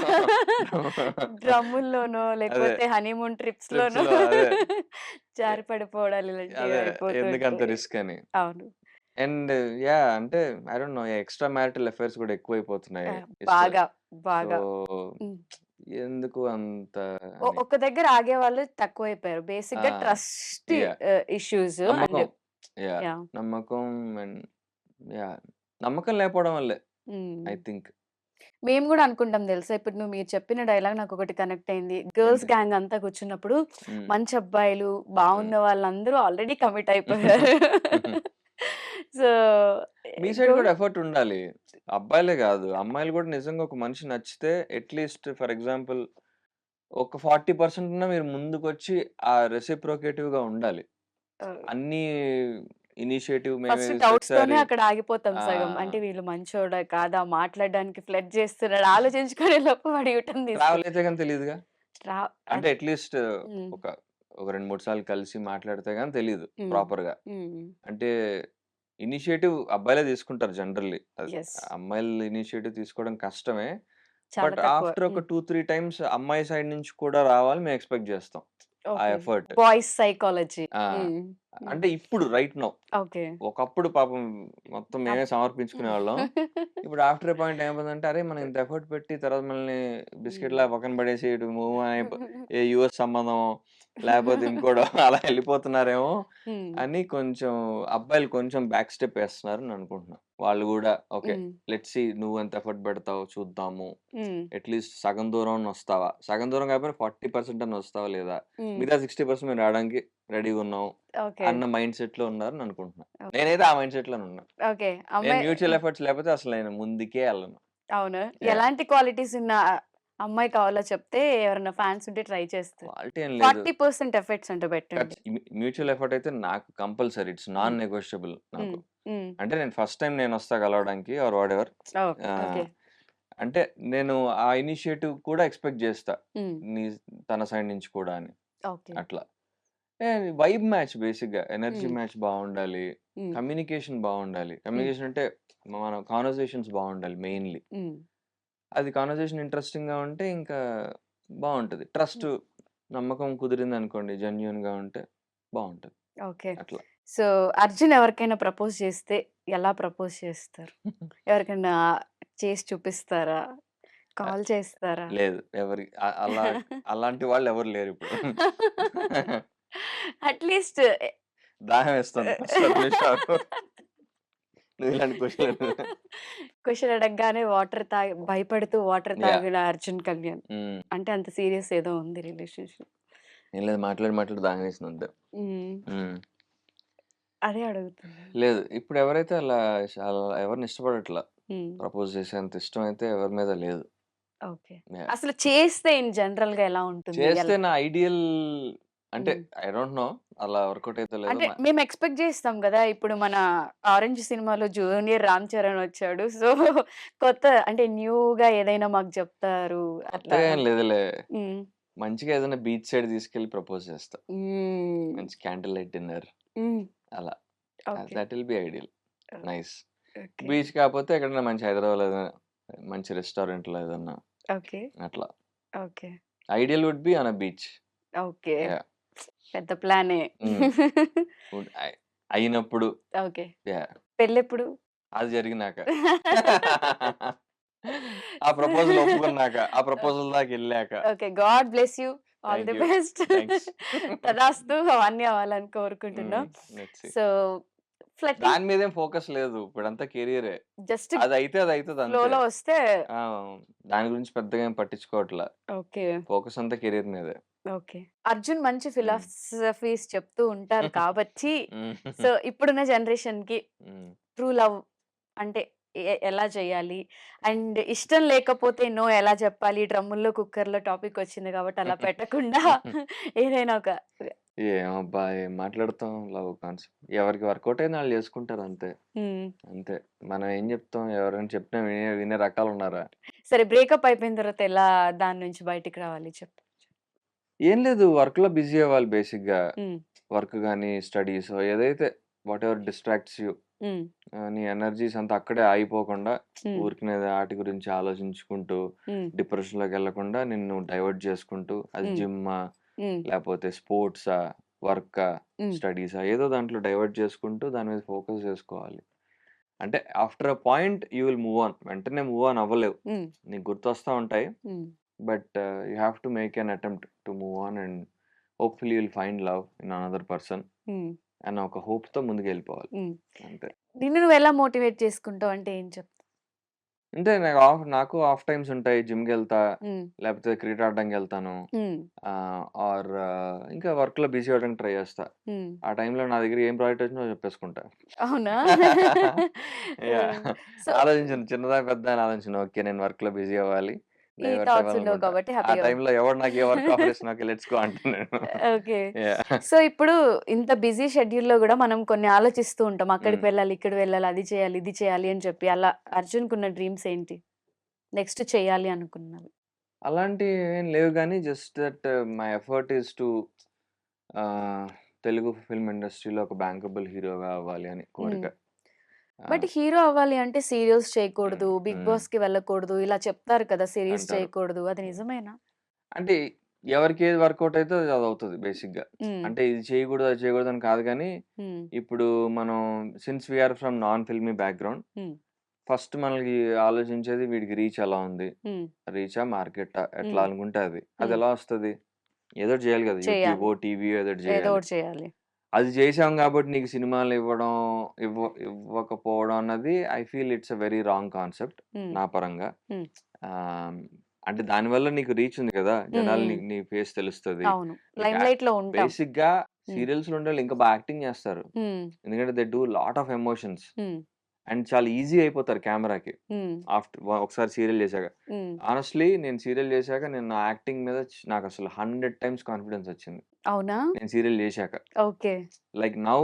డ్రమ్ముల్లోనో అదే. లేకపోతే హనీమూన్ ట్రిప్స్‌లోనో ట్రిప్స్‌లో అదే. ఎ జారి పడిపోవడాలు ఇలాంటివి అదే. అయిపోతూ ఎందుకంత ఉంటాయి. రిస్క్ అని. అవును. And yeah! అంటే I don't know extra marital affairs కూడా ఎక్కువైపోతున్నాయి. బాగా. సో, బాగా. హ్మ్. ఎందుకు అంత అని. ఒక్క దగ్గర ఆగేవాళ్ళు తక్కువైపోయారు. బేసిక్‌గా ఆ! Trust yeah! ఇష్యూస్ అండ్ నమ్మకం. యాహ్! యాహ్! నమ్మకం అండ్ యాహ్! నమ్మకం లేకపోవడం వల్లే హ్మ్. I think. మేము గూడా అనుకుంటాం తెలుసా! ఇప్పుడు మీరు చెప్పిన డైలాగ్ నాకొకటి కనెక్ట్ అయింది. గర్ల్స్ ఏంటి? గ్యాంగ్ అంతా కూర్చున్నప్పుడు హ్మ్. మంచి అబ్బాయిలు, హ్మ్. బావున్న వాళ్ళందరూ ఆల్రెడీ కమిట్ అయిపోయారు. సో మీ సైడ్ గుడ్. కూడా ఎఫర్ట్ ఉండాలి. అబ్బాయిలే కాదు. అమ్మాయిలు కూడా నిజంగా ఒక మనిషి నచ్చితే అట్‌లీస్ట్ ఫర్ ఎగ్జాంపుల్ ఒక 40% అన్నా మీరు ముందుకొచ్చి ఆ రెసిప్రొకేటివ్‌గా ఉండాలి. అన్నీ ఇనిషియేటివ్ మేమే ఫస్ట్ డౌట్స్ తోనే ప్రతిసారి అక్కడ ఆగిపోతాం ఆ! సగం. అంటే వీళ్ళు మంచోడా కాదా? మాట్లాడడానికి ఫ్లర్ట్ చేస్తున్నాడా? ఆలోచించుకునే లోపు వాడు యూటర్న్ ట్రావెల్ తీసుకుంటాడు. అయితే గాని తెలీదుగా. రా అంటే అద్ అట్‌లీస్ట్ హ్మ్. ఒక ఒక 2, 3 సార్లు కలిసి మాట్లాడితే గాని తెలీదు హ్మ్. ప్రాపర్‌గా. హ్మ్. అంటే ఇనిషియేటివ్ అబ్బాయిలే తీసుకుంటారు జనరల్లీ. అది యెస్. అమ్మాయిలు ఇనిషియేటివ్ తీసుకోవడం కష్టమే. చాలా బట్ తక్కువ. ఆఫ్టర్ ఒక హ్మ్. 2, 3 టైమ్స్ అమ్మాయి సైడ్ నుంచి కూడా రావాలి మేము ఎక్స్‌పెక్ట్ జేస్తాం. ఆ ఓకే. ఎఫర్ట్. Boys psychology. ఆ! హ్మ్. హ్మ్. అంటే ఇప్పుడు రైట్ నౌ. ఓకే. ఒకప్పుడు పాపం మొత్తం మేమే అప్ సమర్పించుకునేవాళ్ళం. ఇప్పుడు ఆఫ్టర్ ఎ పాయింట్ ఏమైపోయిందంటే, అరే! మనం ఇంత ఎఫర్ట్ పెట్టి తర్వాత మనల్ని హ్మ్. బిస్కెట్‌లాగా పక్కన పడేసి ఇటు మూవ్ అయిపో ఏ యూఎస్ సంబంధమో, లేపోతే ఇంకోటో అలా ఎళ్ళిపోతున్నారేమో హ్మ్. అని కొంచెం అబ్బాయిలు కొంచెం బ్యాక్ స్టెప్ ఏస్తున్నారని అనుకుంటున్నా. వాళ్ళు గూడా ఓకే. హ్మ్. లెట్స్ సీ నువ్వెంత ఎఫర్ట్ పెడతావో చూద్దాము. హ్మ్. అట్‌లీస్ట్ సగం దూరం అన్నా వస్తావా? సగం దూరం కాకపోయినా 40% అన్నా వస్తావా లేదా? హ్మ్. మిగతా 60% మేము రావడానికి రెడీగున్నాం ఓకే. అన్న మైండ్ సెట్‌లో ఉన్నారని అనుకుంటున్నా. ఓకే. నేనైతే ఆ మైండ్ సెట్‌లోనే ఉన్నా. ఓకే. నేను అమ్మాయి మ్యూచువల్ ఎఫర్ట్స్ లేకపోతే అసలు నేను ముందుకే ఎళ్ళను. అవునా? యాహ్! ఎలాంటి క్వాలిటీస్ ఉన్న అమ్మాయి కావాలో చెప్తే ఎవరైనా ఫ్యాన్స్ ఉంటే ట్రై చేస్తారు. క్వాలిటీ ఏం లేదు. 40% ఎఫర్ట్స్ అంట పెట్టండి. మ్యూచువల్ ఎఫర్ట్ అయితే నాకు కంపల్సరీ. ఇట్స్ నాన్ హ్మ్. నెగోషియబుల్ నాకు. హ్మ్. హ్మ్. అంటే నేను ఫస్ట్ టైమ్ నేనొస్తా కలవడానికి ఆర్ వాటెవర్. ఓకే. ఓకే. ఆహ్, అంటే నేను ఆ ఇనిషియేటివ్ కూడా ఎక్స్‌పెక్ట్ జేస్తా. హ్మ్. నీ తన సైడ్ నుంచి కూడా అని. ఓకే. అట్లా. వైబ్ మ్యాచ్ బేసిక్‌గా. ఎనర్జీ హ్మ్. మ్యాచ్ బావుండాలి. హ్మ్. కమ్యూనికేషన్ బావుండాలి. హ్మ్. కమ్యూనికేషన్ అంటే మన కాన్వర్జేషన్స్ బావుండాలి మెయిన్‌లీ. హ్మ్. అది కాన్వర్జేషన్ ఇంట్రెస్టింగ్‌గా ఉంటే ఇంకా బావుంటది. ట్రస్ట్, హ్మ్. నమ్మకం కుదిరిందనుకోండి జెన్యూన్‌గా ఉంటే బావుంటది. ఓకే. అట్లా. సో, 'అర్జున్' ఎవరికైనా ప్రపోజ్ చేస్తే ఎలా ప్రపోజ్ చేస్తారు? ఎవరికైనా చేసి చూపిస్తారా? ఆహ్, కాల్ చేస్తారా? లేదు. అలా అలాంటి వాళ్ళెవరు లేరిప్పుడు. అట్‌లీస్ట్ దాహం ఏస్తుంది. ఫస్ట్ అది ఫినిష్ అవ్వు. నువ్వు ఇలాంటి క్వెషన్‌లు క్వెషన్ అడగగానే వాటర్ తాగి భయపడుతూ వాటర్ యాహ్! తాగిన 'అర్జున్ కళ్యాణ్.' హ్మ్. అంటే అంత సీరియస్ ఏదో ఉంది రిలేషన్‌షిప్. ఏం లేదు మాట్లాడి దాహం వేసింది అంతే. హ్మ్. హ్మ్. అదే అడుగుతున్నాను. లేదు. ఇప్పుడెవరైతే అలా ఎవరిని ఇష్టపడట్లా. హ్మ్. ప్రపోజ్ చేసేంత ఇష్టం అయితే ఎవరి మీద లేదు. ఓకే. యాహ్! అసలు చేస్తే ఇన్ జనరల్‌గా ఎలా ఉంటుంది? చేస్తే నా ఐడియల్ అంటే హ్మ్. I don't no. అలా వర్కౌట్ అయిద్దో లేదో అంటే మేము ఎక్స్‌పెక్ట్ జేస్తాం గదా! ఇప్పుడు మన 'ఆరెంజ్' సినిమాలో జూనియర్ రామ్ చరణ్ వచ్చాడు. సో, కొత్త అంటే న్యూగా ఏదైనా మాకు చెప్తారు అట్లా. కొత్తగా ఏం లేదులే. హ్మ్. మంచిగా ఏదైనా బీచ్ సైడ్ తీసుకెళ్ళి ప్రపోజ్ చేస్తా. హ్మ్. మంచి క్యాండిల్ లైట్ డిన్నర్ హ్మ్. అలా. Okay. That will be ideal. Oh! Nice. Okay. Beach కాకపోతే ఎక్కడైనా మంచి హైదరాబాద్‌లో ఏదైనా మంచి రెస్టారెంట్‌లో ఏదన్నా ఓకే. అట్లా. Okay. Ideal would be on a beach. Okay. Yah! పెద్ద ప్లానే. హ్మ్. అయినప్పుడు ఓకే. యాహ్! పెళ్ళెప్పుడు? అది జరిగినాక. ఆ ప్రపోజల్ ఒప్పుకున్నాక. ఆ ప్రపోజల్ దాకెళ్ళాక. Okay. God bless you. All thank the you. Best. Thanks. తదాస్తు అవన్నీ అవ్వాలని హ్మ్. కోరుకుంటున్నాం. Let's see. సో, ఫ్లర్టింగ్ దాని మీదేం ఫోకస్ లేదు. ఇప్పుడంతా కెరియరే. జస్ట్ అదైతే అదైతదంతే. ఫ్లోలో వస్తే ఆ! దాని గురించి పెద్దగా ఏం పట్టించుకోవట్లా. ఓకే. ఫోకస్ అంతా కెరియర్ మీదే. ఓకే. అర్జున్ మంచి హ్మ్. ఫిలాసఫీస్ చెప్తూ ఉంటారు కాబట్టి, హ్మ్. సో, ఇప్పుడున్న జనరేషన్‌కి హ్మ్. ట్రూ లవ్ అంటే ఎలా చేయాలి? అండ్ ఇష్టం లేకపోతే నో ఎలా చెప్పాలి? డ్రమ్ముల్లో, కుక్కర్‌లో టాపిక్ వచ్చింది కాబట్టి అలా పెట్టకుండా ఏదైనా ఒక ఏమబ్బా! ఏం మాట్లాడతాం లవ్ కాన్సెప్ట్. ఎవరికి వర్కౌట్ అయింది ఆళ్ళు చేసుకుంటారు అంతే. హ్మ్. అంతే. మనం ఏం చెప్తాం? ఎవరైనా చెప్పినా వినే వినే రకాలున్నారా? సరే బ్రేకప్ అయిపోయిన తర్వాత ఎలా దాని నుంచి బయటికి రావాలి చెప్పు? ఏం లేదు వర్క్‌లో బిజీ అవ్వాలి బేసిక్‌గా. హ్మ్. వర్క్ గాని, స్టడీస్ ఏదైతే వాటెవర్ డిస్ట్రాక్ట్స్ యూ. హ్మ్. నీ ఎనర్జీస్ అంతా అక్కడే ఆగిపోకుండా హ్మ్. ఊరికనే ఆటి గురించి ఆలోచించుకుంటూ, హ్మ్. డిప్రెషన్‌లోకెళ్ళకుండా నిన్ను డైవర్ట్ చేసుకుంటూ, అది హ్మ్. జిమ్మా, హ్మ్. లేపోతే స్పోర్ట్సా, వర్కా, హ్మ్. స్టడీసా ఏదో దాంట్లో డైవర్ట్ చేసుకుంటూ దాని మీద ఫోకస్ చేసుకోవాలి. అంటే after a point you will move on. వెంటనే మూవ్ ఆన్ అవ్వలేవు. హ్మ్. నీకు గుర్తొస్తా ఉంటాయి. హ్మ్. But you have to make an attempt to move on and hopefully you will find love in another person హ్మ్. అన్న ఒక హోప్‌తో ముందుకెళ్ళిపోవాలి. హ్మ్. అంతే. నిన్ను నువ్వెలా మోటివేట్ చేసుకుంటావు అంటే ఏం చెప్తావు? అంటే నాకు ఆఫ్ టైమ్స్ ఉంటాయి. జిమ్‌కెళ్తా, హ్మ్. లేకపోతే క్రికెట్ ఆడడానికెళ్తాను. హ్మ్. ఆర్ ఇంకా వర్క్‌లో బిజీ అవ్వడానికి ట్రై చేస్తా. హ్మ్. ఆ టైంలో నా దగ్గర ఏం ప్రాజెక్ట్ వచ్చినా చెప్పేసుకుంటా. అవునా? యాహ్! సో, ఆలోచించను. చిన్నదా, పెద్దా అని ఆలోచించను. ఓకే. నేను వర్క్‌లో బిజీ అవ్వాలి. ఈ డైవర్ట్ థాట్స్ ఉండవు అవ్వాలనుకుంటా. కాబట్టి ఆ హ్యాపీగా టైంలో ఎవడు నాకు ఏ వర్క్ ఆఫర్ చేసినా ఓకే. లెట్స్ గో అంటాను నేను. ఓకే. యాహ్! సో, ఇప్పుడు ఇంత బిజీ షెడ్యూల్‌లో గూడా మనం కొన్ని ఆలోచిస్తూ ఉంటాం. అక్కడికి హ్మ్. వెళ్ళాలి, ఇక్కడికి వెళ్ళాలి, అది చేయాలి, ఇది చేయాలి అని చెప్పి. అలా అర్జున్‌కున్న డ్రీమ్స్ ఏంటి? నెక్స్ట్ చేయాలి అనుకున్నవి? అలాంటివి ఏం లేవు గానీ just that my effort is to ఆహ్, తెలుగు ఫిల్మ్ ఇండస్ట్రీలో ఒక బ్యాంకబుల్ హీరోగా అవ్వాలి అని హ్మ్. కోరిక. బట్ ఆహ్, హీరో అవ్వాలి అంటే సీరియల్స్ హ్మ్. చేయకూడదు, బిగ్ హ్మ్. బాస్‌కి వెళ్ళకూడదు, ఇలా చెప్తారు కదా! సీరీస్ అంటారు. చేయకూడదు. అది హ్మ్. నిజమేనా? అంటే ఎవరికి ఏది వర్కౌట్ అయితదో అది అవుతది బేసిక్‌గా. హ్మ్. అంటే ఇది చేయకూడదు, అది చేయకూడదు అని కాదు గానీ, హ్మ్. ఇప్పుడు మనం since we are from non filmy background hmm. First మనకి ఆలోచించేది వీడికి రీచ్ ఎలా ఉంది? హ్మ్. రీచా? మార్కెటా? ఎట్లా హ్మ్. అనుకుంటే అది. హ్మ్. అదెలా వస్తది? ఏదోటి చేయాలి కదా! చేయాలి. యూట్యూబో, టీవీయో ఏదోటి ఏదో చేయాలి. ఒకటి చేయాలి. అది చేశాం కాబట్టి నీకు సినిమాలివ్వడం, ఇవ్వకపోవడం అన్నది I feel it's a very wrong concept హ్మ్. నా పరంగా. హ్మ్. ఆహ్, అంటే దానివల్ల నీకు రీచ్ ఉంది కదా! హ్మ్. జనాలు హ్మ్. నీ ఫేస్ తెలుస్తది. అవును. నీకు లైమ్‌లైట్‌లో ఉంటాం. బేసిక్‌గా హ్మ్. సీరియల్స్‌లో ఉండేవాళ్ళు ఇంకా బాగా యాక్టింగ్ చేస్తారు. హ్మ్. ఎందుకంటే they do lot of emotions. హ్మ్. అండ్ చాలా ఈజీ అయిపోతారు కెమెరాకి. హ్మ్. ఒకసారి సీరియల్ చేశాక. హ్మ్. హానెస్ట్‌లీ నేను సీరియల్ చేశాక నేను నా యాక్టింగ్ మీద నాకసలు 100 టైమ్స్ కాన్ఫిడెన్స్ వచ్చింది. అవునా? నేను సీరియల్ చేశాక. Okay. Like now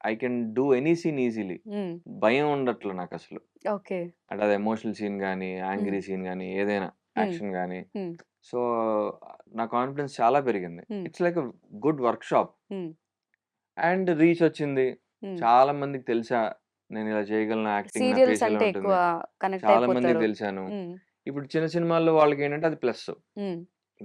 I can do any scene easily. Hmm. భయం ఉండట్లే నాకసలు. ఓకే. అంటే అది ఎమోషనల్ సీన్ గాని, హ్మ్. యాంగ్రీ సీన్ గాని ఏదైనా హ్మ్. యాక్షన్ గాని. హ్మ్. సో, నా కాన్ఫిడెన్స్ చాలా పెరిగింది. హ్మ్. It's like a good workshop. హ్మ్. అండ్ రీచ్ వచ్చింది. హ్మ్. చాలా మందికి తెలుసా నేను ఇలా చేయగలను యాక్టింగ్ నా సీరియల్స్ ఫేస్ ఇలా అంటే ఎక్కువ ఉంటుంది. కనెక్ట్ చాలా మందికి అయిపోతారు. తెలిసాను. హ్మ్. ఇప్పుడు చిన్న సినిమాల్లో వాళ్ళకేంటంటే అది ప్లస్. హ్మ్.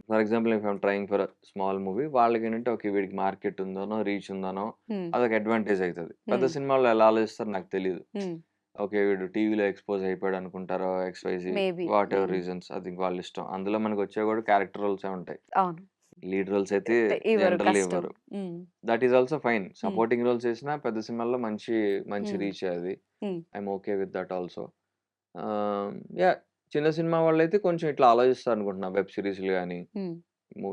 For example if I'm trying for a small movie వాళ్ళకేంటంటే ఓకే. వీడికి మార్కెట్ ఉందనో, రీచ్ ఉందనో హ్మ్. అదొక అడ్వాంటేజ్ అయితది. పెద్ద హ్మ్. సినిమాల్లో ఎలా ఆలోచిస్తారో నాకు తెలీదు. హ్మ్. ఓకే. వీడు టీవీలో ఎక్స్‌పోజ్ అయిపోయాడు అనుకుంటారో ఎక్స్‌వైజీ మేబీ. వాట్ ఎవర్ హ్మ్. రీజన్స్ అది వాళ్ళ ఇష్టం. అందులో మనకొచ్చేవి కూడా క్యారెక్టర్ రోల్సే ఉంటాయి. అవును. లీడ్ రోల్స్ అయితే ఇవ్వరు. జనరల్లీ కష్టం. ఇవ్వరు. హ్మ్. That is also fine. హ్మ్. సపోర్టింగ్ రోల్స్ చేసినా పెద్ద సినిమాల్లో మంచి మంచి హ్మ్. రీచే అది. హ్మ్. I'm okay with that also. Yeah! చిన్న సినిమా వాళ్ళైతే కొంచెం ఇట్లా ఆలోచిస్తారనుకుంటున్నా. వెబ్ సీరీస్‌లు గాని, హ్మ్.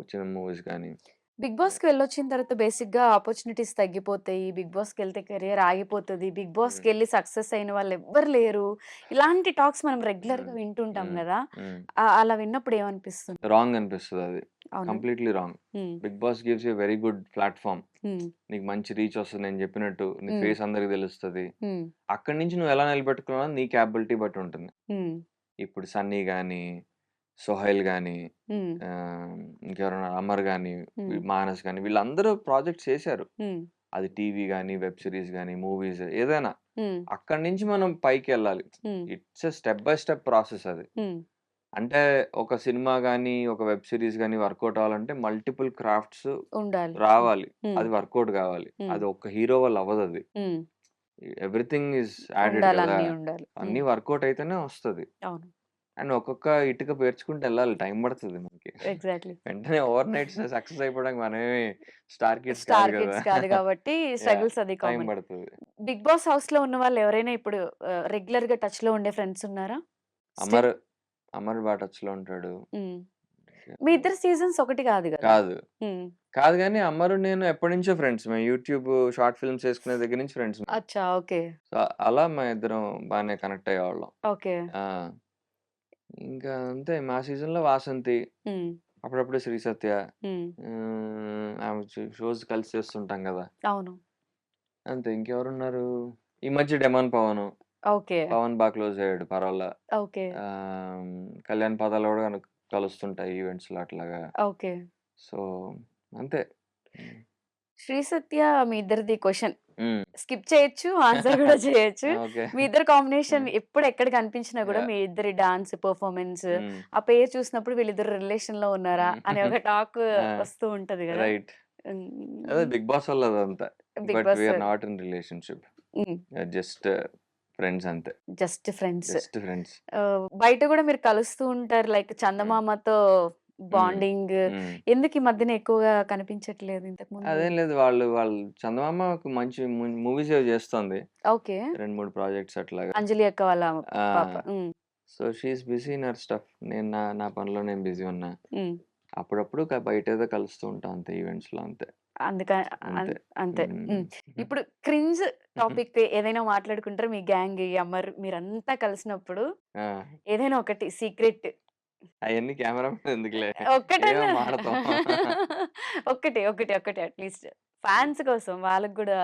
చిన్న మూవీస్ గాని. బిగ్ బాస్‌కి వెళ్ళొచ్చిన తర్వాత బేసిక్‌గా ఆపర్చునిటీస్ తగ్గిపోతాయి. బిగ్ బాస్‌కెళ్తే కెరియర్ ఆగిపోతది. Big hmm. బాస్‌కెళ్ళి సక్సెస్ అయిన వాళ్ళు ఎవ్వరు లేరు. ఇలాంటి టాక్స్ మనం హ్మ్. రెగ్యులర్‌గా వింటుంటాం హ్మ్. గదా! హ్మ్. అలా విన్నప్పుడు ఏమనిపిస్తుంది? రాంగ్ అనిపిస్తదది. అవునా? Completely wrong. Hmm. Big boss gives you very good platform. Hmm. నీకు మంచి రీచ్ వస్తది నేను చెప్పినట్టు. నీ హ్మ్. ఫేస్ అందరికి తెలుస్తది. హ్మ్. అక్కడి నుంచి నువ్వు ఎలా నిలబెట్టుకున్నావో నీ కేపబిలిటీ బట్టి ఉంటుంది. హ్మ్. ఇప్పుడు 'సన్నీ' గాని, 'సోహైల్' గాని, హ్మ్. ఆహ్, ఇంకెవరైనా 'అమర్' గాని, హ్మ్. 'మానస్' గాని వీళ్ళందరూ ప్రాజెక్ట్స్ చేశారు. హ్మ్. అది టీవీ గాని, వెబ్ సీరీస్ గాని, మూవీస్ ఏదైనా. హ్మ్. అక్కడి నుంచి మనం పైకెళ్ళాలి. హ్మ్. It's a step by step process అది. హ్మ్. అంటే ఒక సినిమా గాని, ఒక వెబ్ సీరీస్ గాని వర్కౌట్ అవ్వాలంటే మల్టిపుల్ క్రాఫ్ట్స్ ఉండాలి. హ్మ్. రావాలి. హ్మ్. అది వర్కౌట్ గావాలి. హ్మ్. అది ఒక్క హీరో వల్ల అవ్వదది. హ్మ్. ఎవ్రీథింగ్ ఈస్ యాడెడ్ ఉండాలి. గదా! అన్నీ ఉండాలి. అన్నీ హ్మ్. వర్కౌట్ అయితేనే వస్తది. అవును. అండ్ ఒక్కొక్క ఇటుక పేర్చుకుంటూ ఎళ్ళాలి. టైం పడతది మనకి. ఎగ్జాక్ట్‌లీ. వెంటనే ఓవర్ నైట్ సక్సెస్ అయిపోవడానికి మనమేమి స్టార్ కిడ్స్ కాదు స్టార్ గదా! కిడ్స్ కాదు గాబట్టి యాహ్! స్ట్రగుల్స్ అది టైం కామన్. పడతది. బిగ్ బాస్ హౌస్‌లో ఉన్న వాళ్ళు ఎవరైనా ఇప్పుడు రెగ్యులర్‌గా టచ్‌లో ఉండే ఫ్రెండ్స్ ఉన్నారా? స్టిల్? అమర్, అమర్ బా టచ్‌లో ఉంటాడు. హ్మ్. మీ ఇద్దరి సీజన్స్ ఒకటి గాదు గదా! కాదు. హ్మ్. కాదు గానీ అమరు నేను ఎప్పటినుంచో ఫ్రెండ్స్. మేము యూట్యూబ్ షార్ట్ ఫిల్మ్స్ చేసుకునే దగ్గర నుంచి ఫ్రెండ్స్ మేము. అచ్చా! ఓకే. సో, అలా మా ఇద్దరం బానే కనెక్ట్ అయ్యేవాళ్ళం. ఓకే. ఆ! ఇంకా అంతే మా సీజన్‌లో వాసంతి, హ్మ్. అప్పుడప్పుడు శ్రీ సత్య. హ్మ్. ఆమె షోస్ కలిసి చేస్తుంటాం గదా! అవును. అంతే ఇంకెవరున్నారు? ఈ మధ్య డెమాన్ పవను. ఓకే. పవన్ బా క్లోజ్ అయ్యాడు పర్వాలా. ఓకే. ఆహ్, కళ్యాణ్ పదాలు గూడా కలుస్తుంటాయి ఈవెంట్స్‌లో అట్లాగా. ఓకే. సో, అంతే. హ్మ్. 'శ్రీ సత్య' మీ ఇద్దరిది క్వెషన్. హ్మ్. స్కిప్ చేయొచ్చు. ఆన్సర్ గూడా చేయొచ్చు. ఓకే. మీ ఇద్దరి కాంబినేషన్ హ్మ్. ఎప్పుడు ఎక్కడ కనిపించినా గూడా యాహ్! మీ ఇద్దరి డాన్స్ పెర్ఫార్మన్స్ హ్మ్. ఆ పేరు చూసినప్పుడు వీళ్ళిద్దరు రిలేషన్‌లో ఉన్నారా హ్మ్. అనే ఒక టాక్ ఆ! వస్తూ ఉంటది గదా! రైట్. అదే హ్మ్. 'బిగ్ బాస్' వల్ల అదంతా. 'Bigg but we Boss' are not in relationship. Hmm. Just friends అంతే. Just friends. Just friends. బయట గూడా మీరు కలుస్తూ ఉంటారు. లైక్ హ్మ్. చందమామతో హ్మ్. బాండింగ్ హ్మ్. ఎందుకు ఈ మధ్యన ఎక్కువగా కనిపించట్లేదు ఇంతకుముందు? అదేం లేదు. వాళ్ళు చందమామ ఒక మంచి మూవీస్ ఏవో చేస్తోంది. ఓకే. 2, 3 ప్రాజెక్ట్స్ అట్లాగా. 'అంజలి' అక్క వాళ్ళ పాప. ఆ! Hmm. So she is busy in her stuff. నేను నా నా పనిలో నేను బిజీ ఉన్నా. హ్మ్. అప్పుడప్పుడు బయటేదో కలుస్తూ ఉంటాం అంతే, ఈవెంట్స్‌లో అంతే. అందుక అంతే. అంతే. హ్మ్. ఇప్పుడు క్రింజ్ టాపిక్ ఏదైనా మాట్లాడుకుంటారా? మీ గ్యాంగ్, ఈ అమర్ మీరంతా కలిసినప్పుడు ఆ! ఏదైనా ఒకటి సీక్రెట్ అయన్నీ కెమెరా‌మెన్ ఎందుకులే. ఏమో ఒక్కటన్నా మాడతాం. ఒకటి అట్‌లీస్ట్ ఫ్యాన్స్ కోసం వాళ్ళకి గూడా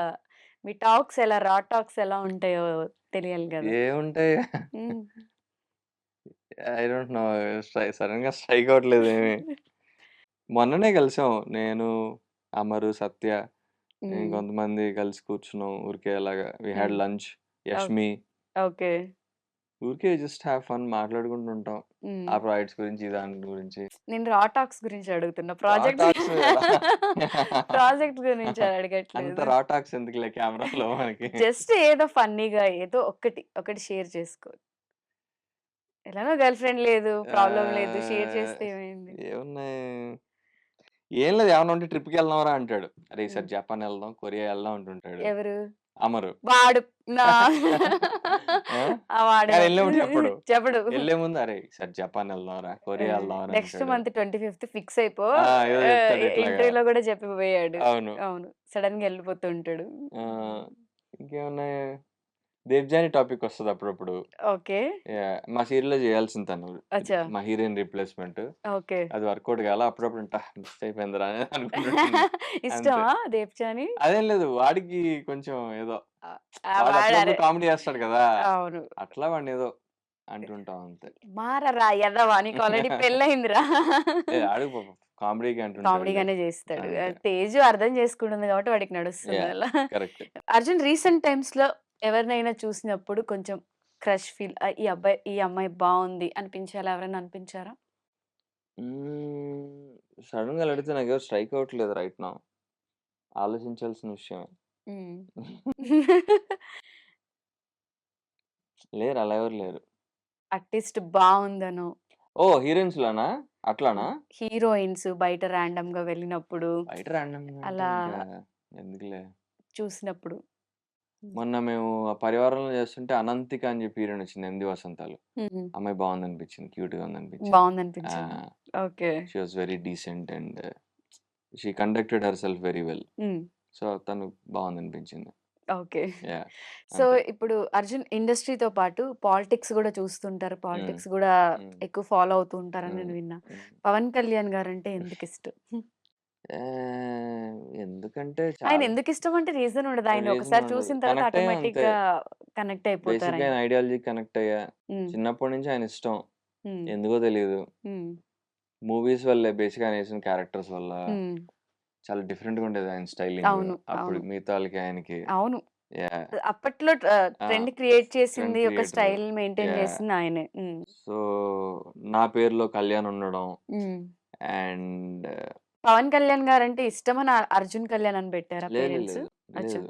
మీ టాక్స్ ఎలా రా టాక్స్ ఎలా ఉంటాయో తెలియాలి గదా! ఏముంటాయి? హ్మ్. I don't no. సడెన్‌గా స్ట్రైక్ అవ్వట్లేదు ఏమి. మొన్ననే కలిసాం. నేను, అమరు, సత్య, హ్మ్. ఇంకొంతమంది కలిసి కూర్చున్నాం. ఊరికే అలాగా వి హాడ్ హ్మ్. లంచ్. ఓక్ యష్మి. ఓకే. ఊరికే జస్ట్ హావ్ ఫన్ మాట్లాడుకుంటూ ఉంటాం. హ్మ్. ఆ ప్రాజెక్ట్స్ గురించి, దాని గురించి. నేను రా టాక్స్ గురించి అడుగుతున్నా. రా టాక్స్ రా ప్రాజెక్ట్ గురించి అంత అడగట్లేదు. రా టాక్స్ ఎందుకులే కెమెరాలో మనకి. జస్ట్ ఏదో ఫన్నీగా ఏదో ఒకటి షేర్ చేసుకో. ఎలానో గర్ల్ ఫ్రెండ్ లేదు. ప్రాబ్లమ్ లేదు. షేర్ చేస్తే ఆహ్, ఏమైంది? ఏమున్నాయి? ఏం లేదు, ఏమన్నా ఉంటే ట్రిప్‌కెళ్దాంరా అంటాడు. అరే! హ్మ్. ఈసారి జపాన్ ఎళ్దాం, కొరియా ఎళ్దాం అంటుంటాడు. ఎవరు? అమరు. వాడు నా ఆ! ఆ! వాడు కానీ ఎళ్ళేముందు చెప్పడు. చెప్పడు. ఎళ్ళే ముందు అరే! ఈసారి జపాన్ ఎళ్దాంరా, కొరియా ఎళ్దాంరా నెక్స్ట్ అంటాడు. మంత్ 25థ్ ఫిక్స్ అయిపో. ఆ! ఏదో చెప్తాడు ఇట్లాగా. ఇంటర్వ్యూలో గూడా చెప్పిపోయాడు. అవును. అవును. సడెన్‌గా ఎళ్ళిపోతూ ఉంటాడు. ఆహ్, ఇంకేమున్నాయి? 'దేవ్‌జాని' టాపిక్ వస్తది అప్పుడప్పుడు. ఓకే. యాహ్! మా సీరియల్‌లో చేయాల్సింది తను. అచ్చా! మా హీరోయిన్ రీప్లేస్‌మెంట్. ఓకే. అది వర్కౌట్ కాలా. అప్పుడప్పుడు మిస్ అయిపోయిందిరా అని అనుకుంటుంటుంది. అంతే. ఇష్టమా 'దేవ్‌చాని'? అదేం లేదు. వాడికి కొంచెం ఏదో, ఆ! ఆ! వాడు అప్పుడప్పుడు వాడరే కామెడీ చేస్తాడు కదా! అవును. అట్లా వాడినేదో అంటుంటాం అంతే. మారరా ఎదవ నీకు ఆల్రెడీ పెళ్లయిందిరా. ఆడు పాపం కామెడీకి అంటుంటాడులే. కామెడీగానే జేస్తాడు. అంతే. తేజు అర్థం చేసుకుంటుంది కాబట్టి వాడికి నడుస్తుంది యాహ్! అలా. కరెక్ట్. అర్జున్ రీసెంట్ టైమ్స్‌లో ఎవరినైనా చూసినప్పుడు కొంచెం క్రష్ ఫీల్ ఈ అమ్మాయి బావుంది అనిపించేలా ఎవరైనా అనిపించారా? సడెన్‌గా అలా అడిగితే నాకేదో స్ట్రైక్ అవ్వట్లేదు రైట్ నౌ. ఆలోచించాల్సిన విషయమే. హ్మ్. లేరు, అలా ఎవరు లేరు. అట్‌లీస్ట్ బావుందనో ఓహ్! హీరోయిన్స్‌లోనా? అట్లానా? హీరోయిన్స్ బయట ర్యాండమ్‌గా వెళ్ళినప్పుడు బయట ర్యాండమ్‌గా అంటే అలా ఇంకా ఎందుకులే. చూసినప్పుడు. మొన్న మేము ఆ పరివారంలో చేస్తుంటే 'అనంతిక' అని చెప్పి హీరోయిన్ వచ్చింది 'ఎనిమిది వసంతాలు'. హుహు. అమ్మాయి బావుందనిపించింది. క్యూట్‌గా ఉందనిపించింది. ఆ! బావుందనిపించిందా? Okay. She was very decent and she conducted herself very well. Hmm. So, తను బావుందనిపించింది. ఓకే. యాహ్! సో, అంతే. ఇప్పుడు అర్జున్ ఇండస్ట్రీతో పాటు పాలిటిక్స్ గూడా చూస్తుంటారు. హ్మ్. పాలిటిక్స్ గూడా హ్మ్. ఎక్కువ ఫాలో అవుతూ ఉంటారని హ్మ్. నేను విన్నా. హ్మ్. పవన్ కళ్యాణ్ గారంటే ఎందుకిష్టం? ఎందుకంటే ఆయన చాలా ఎందుకిష్టం అంటే రీజన్ ఉండదు. ఆయన్ని రీజన్ ఒకసారి ఉండదు. చూసిన తర్వాత కనెక్ట్ అయ్యాం అంతే. ఆటోమేటిక్‌గా కనెక్ట్ బేసిక్‌గా అయిపోతారాయన. ఆయన ఐడియాలజీకి కనెక్ట్ అయ్యా. హ్మ్. చిన్నప్పటి నుంచి ఆయన ఇష్టం. హ్మ్. ఎందుకో తెలీదు. హ్మ్. మూవీస్ వల్లే, బేసిక్‌గా ఆయన ఏసిన క్యారెక్టర్స్ వల్ల హ్మ్. చాలా డిఫరెంట్‌గా ఉండేది ఆయన స్టైలింగ్. అవును. అప్పుడు అవును. మిగతా వాళ్ళకి, ఆయనకి. అవును. యాహ్! అప్పట్లో ఆ! ట్రెండ్ క్రియేట్ ట్రెండ్ చేసింది, ఒక క్రియేటర్. Style maintain yeah! చేసింది ఆయనే. హ్మ్. సో, నా పేరులో కళ్యాణ్ ఉండడం హ్మ్. అండ్ పవన్ కళ్యాణ్ గారంటే ఇష్టమని అర్జున్ కళ్యాణ్ అని పెట్టారా లేదు, పేరెంట్స్? లేదు, అచ్చా! లేదు.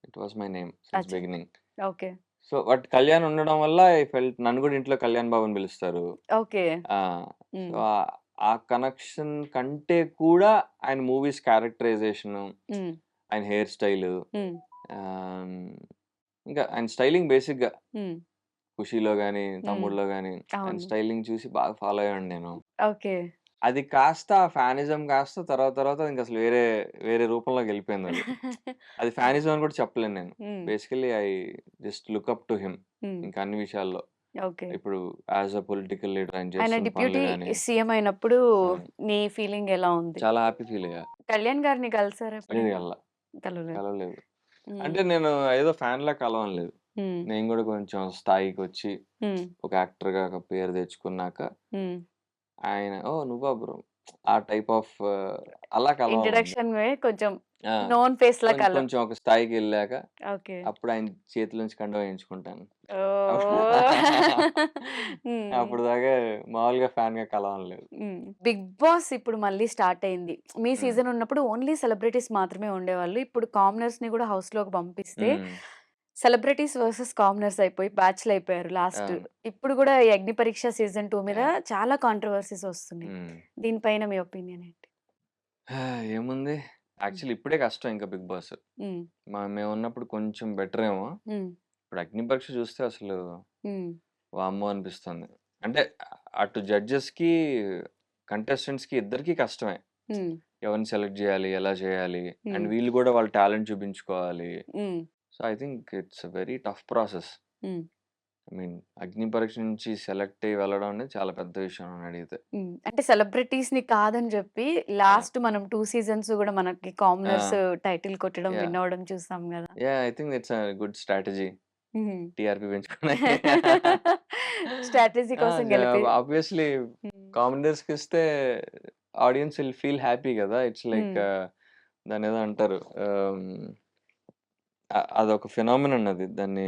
It was my name since అచ్చా! Beginning. Okay. So, but Kalyan ఉండడం వల్ల ఐ ఫెల్ట్, నన్ను కూడా ఇంట్లో కళ్యాణ్ బాబు అని పిలుస్తారు. ఓకే. ఆ! సో, హ్మ్. ఆ కనెక్షన్ కంటే కూడా ఆయన మూవీస్ క్యారెక్టరైజేషను, హ్మ్. ఆయన హెయిర్ స్టైలు, హ్మ్. ఆహ్, ఇంకా ఆయన స్టైలింగ్ బేసిక్‌గా హ్మ్. 'ఖుషీలో' గాని, హ్మ్. 'తమ్ముడులో' గాని ఆయన అవును. స్టైలింగ్ చూసి బాగా ఫాలో అయ్యాను నేను. ఓకే. అది కాస్త ఫ్యానిజం కాస్త తర్వాత ఇంకసలు వేరే వేరే రూపంలోకెళ్ళిపోయిందది. అది ఫ్యానిజం అని కూడా చెప్పలేను నేను. హ్మ్. Basically I just look up to him. హ్మ్. ఇంకా అన్ని విషయాల్లో. ఓకే. ఇప్పుడు యాస్ ఎ పొలిటికల్ లీడర్ ఆయన ఆయన చేస్తున్న పనులు డిప్యూటీ గాని. సీఎం అయినప్పుడు అవును. నీ ఫీలింగ్ ఎలా ఉంది? చాలా హ్యాపీ ఫీల్ అయ్యా. కళ్యాణ్ గారిని కలిసారా లేదు ఎప్పుడైనా? కల్లా. కలవలేదు. కలవలేదు. హ్మ్. అంటే నేను ఏదో ఫ్యాన్‌లా కలవనులేదు. హ్మ్. నేను గూడా కొంచెం స్థాయికొచ్చి హ్మ్. ఒక యాక్టర్‌గా ఒక పేరు తెచ్చుకున్నాక హ్మ్. ఆయన "ఓహ్! నువ్వా బ్రో" ఆ టైప్ ఆఫ్ అలా కలవాలనుంది. ఇంట్రడక్షన్‌వే కొంచెం ఆ! నోన్ ఫేస్‌లా కొంచెం ఒక స్థాయికెళ్ళాక ఓకే. అప్పుడు ఆయన చేతిలోంచి కండువా వేయించుకుంటాను. ఓహ్! హ్మ్. అప్పుడు దాకా మామూలుగా ఫ్యాన్‌గా కలవనులేదు. హ్మ్. 'బిగ్ బాస్' ఇప్పుడు మళ్ళీ స్టార్ట్ అయింది. మీ హ్మ్. సీజన్ ఉన్నప్పుడు ఓన్లీ సెలబ్రిటీస్ మాత్రమే ఉండేవాళ్ళు. ఇప్పుడు కామనర్స్‌ని గూడా హౌస్‌లోకి పంపిస్తే హ్మ్. సెలబ్రిటీస్ వర్సెస్ కామనర్స్ అయిపోయి బ్యాచ్‌లయిపోయారు లాస్ట్. అవును. ఇప్పుడు గూడా ఈ 'అగ్ని పరీక్ష' సీజన్ 2 మీద యాహ్! చాలా కాంట్రోవర్సీస్ వస్తున్నాయి. హ్మ్. దీనిపైన మీ ఒపీనియన్ ఏంటి? ఏముంది? హ్మ్. యాక్చువల్లీ ఇప్పుడే కష్టం ఇంకా 'బిగ్ బాస్.' హ్మ్. మేమున్నప్పుడు కొంచెం బెటరేమో. హ్మ్. ఇప్పుడు 'అగ్నిపరీక్ష' చూస్తే అసలు హ్మ్. వామ్మో అనిపిస్తుంది. అంటే అటు జడ్జెస్‌కి, కంటెస్టెంట్స్‌కి ఇద్దరికీ కష్టమే. హ్మ్. ఎవరిని సెలెక్ట్ జేయాలి? ఎలా చేయాలి? అండ్ హ్మ్. వీళ్ళు గూడా వాళ్ళ టాలెంట్ చూపించుకోవాలి. హ్మ్. So, I think it's a very tough process. హ్మ్. ఐ మీన్ అగ్ని పరీక్ష నుంచి సెలెక్ట్ అయ్యి వెళ్ళడం అనేది చాలా పెద్ద విషయం నన్నడిగితే. హ్మ్. అంటే సెలబ్రిటీస్‌ని కాదని జెప్పి ఆ! లాస్ట్ మనం 2 సీజన్స్ గూడా మనకి కామనర్స్ ఆ! టైటిల్ కొట్టడం, యాహ్! విన్ అవ్వడం చూసాం గదా! I think it's a good strategy. హ్మ్. టీఆర్‌పీ పెంచుకోవడానికి. స్ట్రాటజీ ఆ! కోసం గెలిపి ఆబ్వియస్‌లీ హ్మ్. కామెడీస్‌కిస్తే ఆడియన్స్ విల్ ఫీల్ హ్యాపీ గదా! ఇట్స్ లైక్ హ్మ్. దాన్నేదో అంటారు. అదొక ఫినామినన్ అది. దాన్ని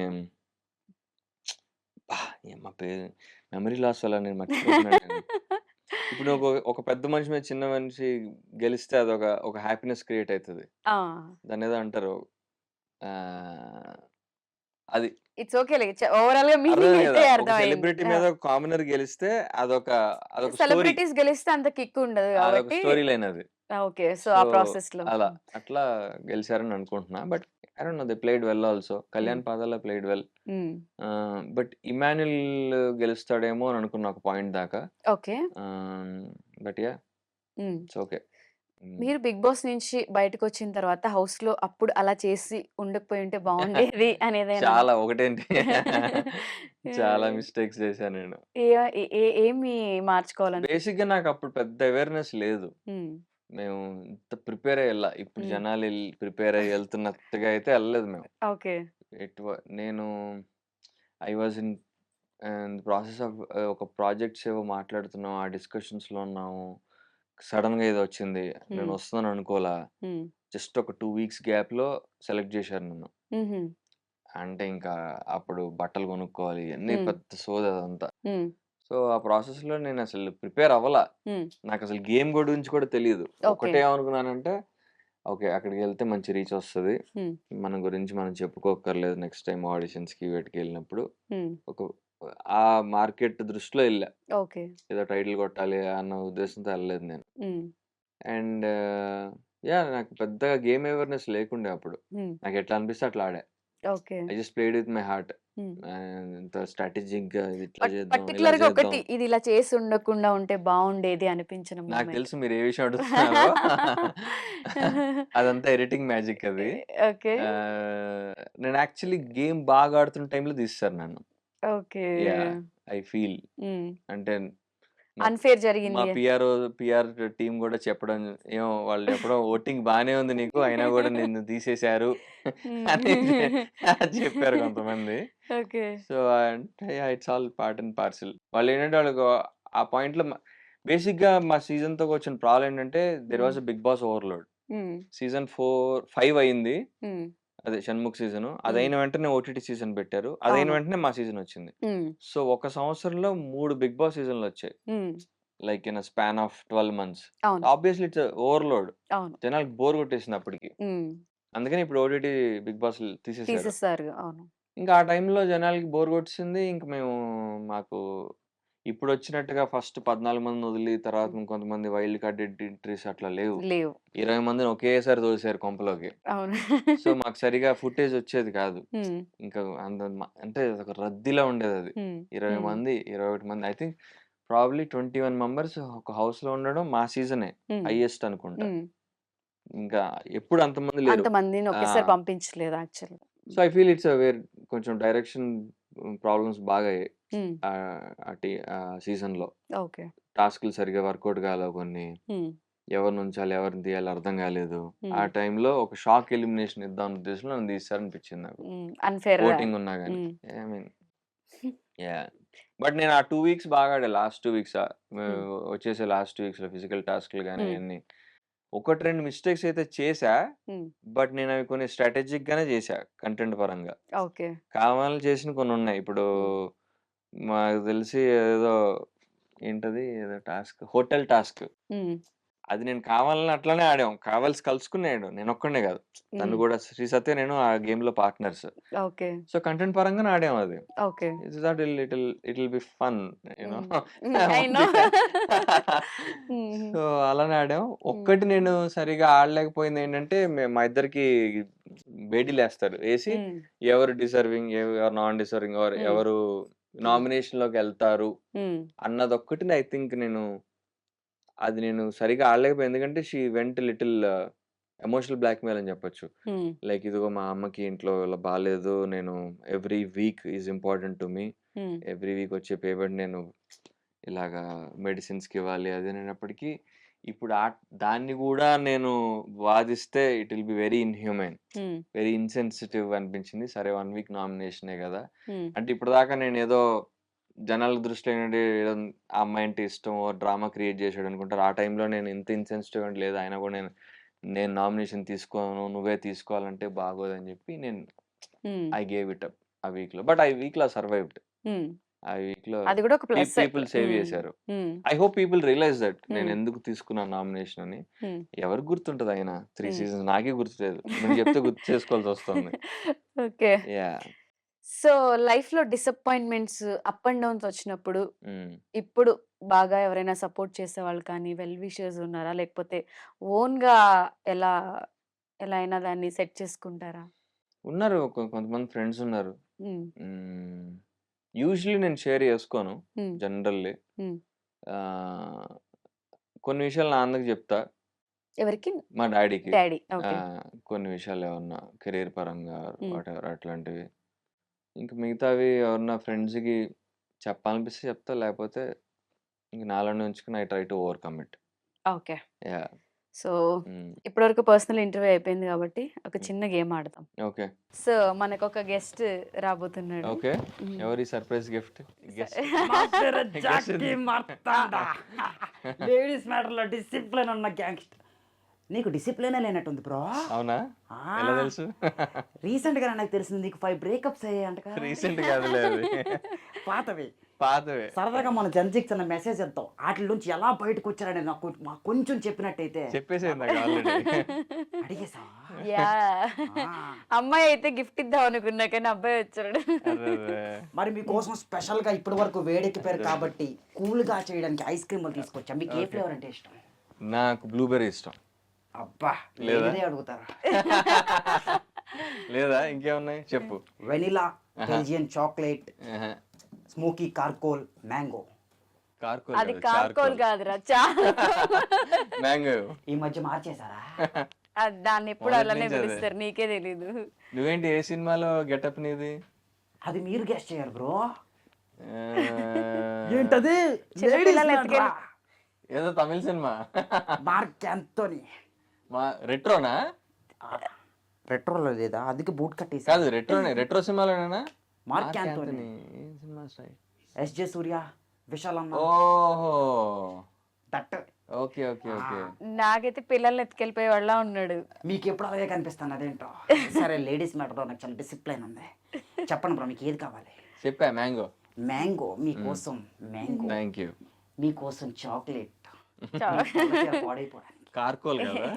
ఏమ్మా పేరు మెమరీ లాస్ వల్ల నేను మర్చిపోతున్నాను నేను. ఇప్పుడు ఒక పెద్ద మనిషి మీద చిన్న మనిషి గెలిస్తే ఒక హ్యాపీనెస్ క్రియేట్ అయితది. ఆ! దాన్నేదో అంటారు. ఆహ్, అది. ఇట్స్ ఓకేలే. ఓవరాల్‌గా మీనింగ్ అర్థమైంది అయితే గదా! ఒక అర్థమయింది. సెలబ్రిటీ ఆ! మీద ఒక కామనర్ గెలిస్తే అదొక అదొక స్టోరీ. సెలబ్రిటీస్ గెలిస్తే అంత కిక్ ఉండదు అదొక గాబట్టి స్టోరీ లైన్ అది. ఓకే. సో, సో, ఆ ప్రాసెస్‌లో. అలా. హ్మ్. అట్లా గెలిసారని అనుకుంటున్నా. But I don't no they played well also. హ్మ్. కళ్యాణ్ పాదాల ప్లేడ్ వెల్. హ్మ్. బట్ ఇమాన్యుల్ గెలుస్తాడేమో అని అనుకున్నా ఒక పాయింట్ దాకా. ఓకే. ఆహ్, బట్ యాహ్! హ్మ్. It's okay. హ్మ్. మీరు 'బిగ్ బాస్' నుంచి బయటకొచ్చిన తర్వాత హౌస్‌లో అప్పుడు అలా చేసి ఉండకపోయుంటే బావుండేది అనేదేమైనా చాలా ఒకటేంటి చాలా యాహ్! మిస్టేక్స్ చేశా నేను. ఏ ఏ ఏ ఏమి మార్చుకోవాలనిపించింది? బేసిక్‌గా నాకప్పుడు పెద్ద అవేర్‌నెస్ లేదు. హ్మ్. మేము ఇంత ప్రిపేర్ అయ్యి ఇప్పుడు హ్మ్. జనాలు ప్రిపేర్ అయ్యి ఎళ్తున్నట్టుగా అయితే ఎళ్ళలేదు మేము. ఓకే. నేను I was in process of ఒక ప్రాజెక్ట్స్ ఏవో మాట్లాడుతున్నాం. ఆ డిస్కషన్స్‌లో ఉన్నాము. సడెన్‌గా ఇదొచ్చింది. నేను హ్మ్. వస్తున్నాను అనుకోలా. హ్మ్. జస్ట్ ఒక 2 వీక్స్ గ్యాప్‌లో సెలెక్ట్ చేశారు నన్ను. హుహు. అంటే ఇంకా అప్పుడు బట్టలు కొనుక్కోవాలి. ఇయన్నీ హ్మ్. పెద్ద సోది అదంతా. హ్మ్. సో, ఆ ప్రాసెస్‌లో నేనసలు ప్రిపేర్ అవ్వలా. హ్మ్. నాకసలు గేమ్ గురించి కూడా తెలీదు. ఓకే. ఒకటే ఏమనుకున్నానంటే, ఓకే. అక్కడికెళ్తే మంచి రీచ్ వస్తది. హ్మ్. మన గురించి మనం చెప్పుకోక్కర్లేదు నెక్స్ట్ టైమ్ ఆడిషన్స్‌కి వీటికెళ్ళినప్పుడు. హ్మ్. ఒక ఆ మార్కెట్ దృష్టిలో ఎళ్ళా. ఓకే. ఏదో టైటిల్ కొట్టాలి అన్న ఉద్దేశంతో ఎళ్ళలేదు నేను. హ్మ్. అండ్ నాకు పెద్దగా గేమ్ అవేర్‌నెస్ లేకుండే అప్పుడు. హ్మ్. నాకెట్లా అనిపిస్తే అట్లా ఆడా. Okay. I just played with my heart. హ్మ్. ఇంత స్ట్రాటజిక్‌గా ఇది ఇట్లా చేద్దాం, ఇలా పర్టిక్యులర్‌గా చేద్దాం. ఒకటి ఇది ఇలా చేసి ఉండకుండా ఉంటే బావుండేది అనిపించిన నాకు మూమెంట్. తెలుసు మీరు ఏ విషయం అడుగుతున్నారో. అదంతా ఎడిటింగ్ మ్యాజిక్ అది. ఓకే. నేను యాక్చువల్లీ గేమ్ బాగా ఆడుతున్న టైంలో తీసేసారు నన్ను. ఓకే. యాహ్! ఐ ఫీల్ హ్మ్. అంటే మా అన్‌ఫెయిర్ మా జరిగింది. పీఆర్ టీమ్ గూడా చెప్పడం ఏమో వాళ్ళు చెప్పడం ఓటింగ్ బానే ఉంది నీకు. అయినా గూడా నిన్ను తీసేశారు అని హ్మ్. చెప్పారు కొంతమంది. ఓకే. సో, అంటే it's all part and parcel. వాళ్ళేంటంటే ఆ పాయింట్‌లో బేసిక్‌గా మా సీజన్‌తో వచ్చిన ప్రాబ్లమ్ ఏంటంటే there hmm. Was a Bigg Boss overload. Hmm. Season 5 అయింది. హ్మ్. అదే 'షణ్ముఖ్' సీజను. హ్మ్. అదయిన వెంటనే ఓటీటీ సీజన్ పెట్టారు. అదయిన అవును. వెంటనే మా సీజనొచ్చింది. హ్మ్. సో, ఒక సంవత్సరంలో 3 బిగ్ బాస్ సీజన్‌లొచ్చాయి. Hmm. Like in a span of 12 months. అవును. Obviously it's overload. అవును. జనాలకి బోర్ కొట్టేసింది అప్పటికి. హ్మ్. అందుకని ఇప్పుడు ఓటీటీ బిగ్ బాస్‌లు తీసేసారు. తీసేసారు. అవును. ఇంకా ఆ టైంలో జనాలకి బోర్ కొట్టేసింది. ఇంక మేము మాకు ఇప్పుడొచ్చినట్టుగా ఫస్ట్ 14 మందిని వదిలి తర్వాత హ్మ్. ఇంకొంతమంది వైల్డ్ కార్డ్ ఎంట్రీస్ అట్లా లేవు. లేవు. 20 మందిని ఒకేసారి తోసేసారు కొంపలోకి. అవును. సో, మాకు సరిగ్గా ఫుటేజ్ వచ్చేది కాదు. హ్మ్. ఇంకా అంత అంటే ఒక రద్దీలా ఉండేదది. హ్మ్. 20 హ్మ్. మంది, 21 మంది ఐ థింక్ ప్రాబబ్లీ 21 మెంబర్స్ ఒక హౌస్‌లో ఉండడం మా సీజనే హ్మ్. హైయెస్ట్ అనుకుంటా. హ్మ్. ఇంకా ఎప్పుడు అంతమంది లేరు. అంతమందిని ఆ! ఒకేసారి పంపించలేదు యాక్చువల్‌గా. సో, ఐ ఫీల్ ఇట్స్ కొంచెం డైరెక్షన్ ప్రాబ్లమ్స్ బాగయ్యాయి. హ్మ్. ఆ సీజన్‌లో. ఓకే. టాస్క్‌లు సరిగ్గా వర్కౌట్ కాలేవు కొన్ని. హ్మ్. ఎవరినుంచాలి, ఎవరిని తీయాలో అర్థం కాలేదు. ఆ హ్మ్. టైంలో ఒక షాక్ ఎలిమినేషన్ ఇద్దాం అన్న ఉద్దేశంలో నన్ను తీసేసారనిపించింది నాకు. హ్మ్. అన్‌ఫెయిర్ ఓటింగ్ ఉన్నా గాని. హ్మ్. I mean yeah! బట్ నేను ఆ 2 వీక్స్ బాగా ఆడా లాస్ట్ 2 వీక్స్ హ్మ్. వచ్చేసే లాస్ట్ 2 వీక్స్‌లో ఫిజికల్ టాస్క్‌లు గాని హ్మ్. అయన్నీ. 1, 2 మిస్టేక్స్ అయితే చేశా. హ్మ్. బట్ నేనవి కొన్ని స్ట్రాటజిక్‌గానే చేశా కంటెంట్ పరంగా. ఓకే. కావాలని చేసినవి కొన్నున్నాయి. ఇప్పుడు హ్మ్. మాకు తెలిసి ఏదో ఏంటది ఏదో టాస్క్ హోటల్ టాస్క్. హ్మ్. అది నేను కావాలని అట్లనే ఆడాం. కావాల్సి కలుసుకున్నాడు. నేనొక్కడినే గాదు. తను హ్మ్. గూడా శ్రీ సత్య నేను ఆ గేమ్‌లో పార్ట్నర్స్. ఓకే. సో, కంటెంట్ పరంగానే ఆడాం అది. Okay. It's that it will be fun you know హ్మ్. హ్మ్. I know. హ్మ్. సో, అలానే ఆడాం. ఒక్కటి హ్మ్. నేను సరిగ్గా ఆడలేకపోయిందేంటంటే, మా ఇద్దరికి బేడీలేస్తారు. ఏసి హ్మ్. ఎవరు డిజర్వింగ్, ఎవరు నాన్ డిజర్వింగ్ హ్మ్. ఎవరు నామినేషన్ లోకి వెళ్తారు అన్నదొక్కటి ఐ థింక్ నేను సరిగా ఆడలేకపోయాను. ఎందుకంటే she went little emotional blackmail అని చెప్పొచ్చు. లైక్ ఇదిగో మా అమ్మకి ఇంట్లో ఇలా బాగాలేదు, నేను every week is important to me, every week వచ్చే పేమెంట్ నేను ఇలాగా మెడిసిన్స్కి ఇవ్వాలి అది అనేటప్పటికీ ఇప్పుడు దాన్ని కూడా నేను వాదిస్తే it will be very inhuman, very insensitive అనిపించింది. సరే 1 వీక్ నామినేషనే కదా అంటే ఇప్పుడు దాకా నేను ఏదో జనాల దృష్టిలో ఏంటంటే ఏదో ఆ అమ్మాయి అంటే ఇష్టం డ్రామా క్రియేట్ చేసాడు అనుకుంటారు. ఆ టైంలో నేను ఇంత ఇన్సెన్సిటివ్ అంటే లేదు, అయినా కూడా నేను నామినేషన్ తీసుకోను, నువ్వే తీసుకోవాలంటే బాగోదని చెప్పి నేను ఐ గేవ్ ఇట్ అప్ ఆ వీక్ లో. బట్ ఆ వీక్ లో సర్వైవ్డ్. ఆ వీక్ లో అది కూడా ఒక ప్లస్. పీపుల్ సేవ్ చేశారు. I hope people realise that నేను ఎందుకు తీసుకున్నాను నామినేషన్ అని. ఎవరికి గుర్తుంటది అయినా 3 సీజన్స్, నాకే గుర్తులేదు. నువ్వు చెప్తే గుర్తు చేసుకోవాల్సి వస్తుంది. ఓకే. యా సో లైఫ్ లో డిసప్పాయింట్మెంట్స్, అప్ అండ్ డౌన్స్ వచ్చినప్పుడు ఇప్పుడు బాగా ఎవరైనా సపోర్ట్ చేసేవాళ్ళు కానీ వెల్ విషర్స్ ఉన్నారా, లేకపోతే ఓన్ గా ఎలా ఎలా అయినా దాన్ని సెట్ చేసుకుంటారా? ఉన్నారు, కొంతమంది ఫ్రెండ్స్ ఉన్నారు. యూజువలీ నేను షేర్ చేసుకోను జనరల్లీ. కొన్ని విషయాలు నాన్నకి చెప్తా, ఎవరికి? మా డాడీకి. డాడీ. ఓకే. కొన్ని విషయాలు ఏమన్నా కెరీర్ పరంగా వాట్ ఎవర్ అట్లాంటివి. ఇంక మిగతావి ఎవరన్నా ఫ్రెండ్స్కి చెప్పాలనిపిస్తే చెప్తా, లేకపోతే ఇంక నాలోనే ఉంచుకుని I try to overcome it. Okay. Yeah so ఇప్పటివరకు పర్సనల్ ఇంటర్వ్యూ అయిపోయింది కాబట్టి ఒక చిన్న గేమ్ ఆడదాం. ఓకే సో మనకు ఒక గెస్ట్ రాబోతున్నాడు. ఓకే. ఎవరి సర్ప్రైజ్ గిఫ్ట్? లేడీస్ మ్యాటర్ లో డిసిప్లిన్ ఉన్న గ్యాంగ్స్టర్. నీకు డిసిప్లినే లేనట్టుంది బ్రో. అవునా? ఎలా తెలుసు? రీసెంట్ గా నాకు తెలిసింది నీకు 5 బ్రేకప్స్ అయ్యాయంట. రీసెంట్ కాదులే, అది పాతవి. సరదాగా మన జన్జిక్స్ అన్న మెసేజ్ ఎంతో వాటి నుంచి ఎలా బయటకు వచ్చారని నాకు కొంచెం చెప్పినట్టయితే. చెప్పేసేది నాకు ఆల్రెడీ. అడిగేసా? యా, అమ్మాయి అయితే గిఫ్ట్ ఇద్దాం అనుకున్నా కానీ అబ్బాయి వచ్చాడు. మరి మీకోసం స్పెషల్ గా ఇప్పటి వరకు వేడెక్కిపోయారు కాబట్టి కూల్ గా చేయడానికి ఐస్ క్రీమ్ తీసుకొచ్చా. మీకు ఏ ఫ్లేవర్ అంటే ఇష్టం? నాకు బ్లూబెర్రీ ఇష్టం. అబ్బా, లేదే అడుగుతారా? లేదా ఇంకేమున్నాయి చెప్పు. Vanilla, Belgian chocolate, smoky కార్కోల్, mango. అది కార్కోల్ కాదురా, మ్యాంగో. ఈ మధ్య మార్చేశారా? దాన్ని ఎప్పుడు అలానే పిలుస్తారు, నీకే తెలీదు. నువ్వేంటి ఏ సినిమాలో గెటప్ నీది? అది మీరు గెస్ట్ చేయాలి బ్రో. ఏంటది? ఏదో తమిళ సినిమా. Mark Anthony. రెట్రోనా? రెట్రోలో లేదా? అందుకే బూట్ కట్టేసి. కాదు, రెట్రోనే. రెట్రో సినిమాలోనేనా? Mark Anthony, SJ Suryah, Vishal అన్న. ఓహో, దట్. Okay okay okay. నాకైతే పిల్లల్ని ఎత్తుకెళ్ళిపోయే వాళ్ళ ఉన్నాడు. మీకు ఎప్పుడు అలాగే కనిపిస్తాను, అదేంటో. సరే, లేడీస్ మ్యాటర్లో నాకు చాలా డిసిప్లైన్ ఉంది. చెప్పండి బ్రో, మీకు ఏది కావాలి? చెప్పా, మ్యాంగో. మ్యాంగో మీకోసం. మ్యాంగో. Thank you. మీకోసం చాక్లెట్. కార్కోల్ కదా?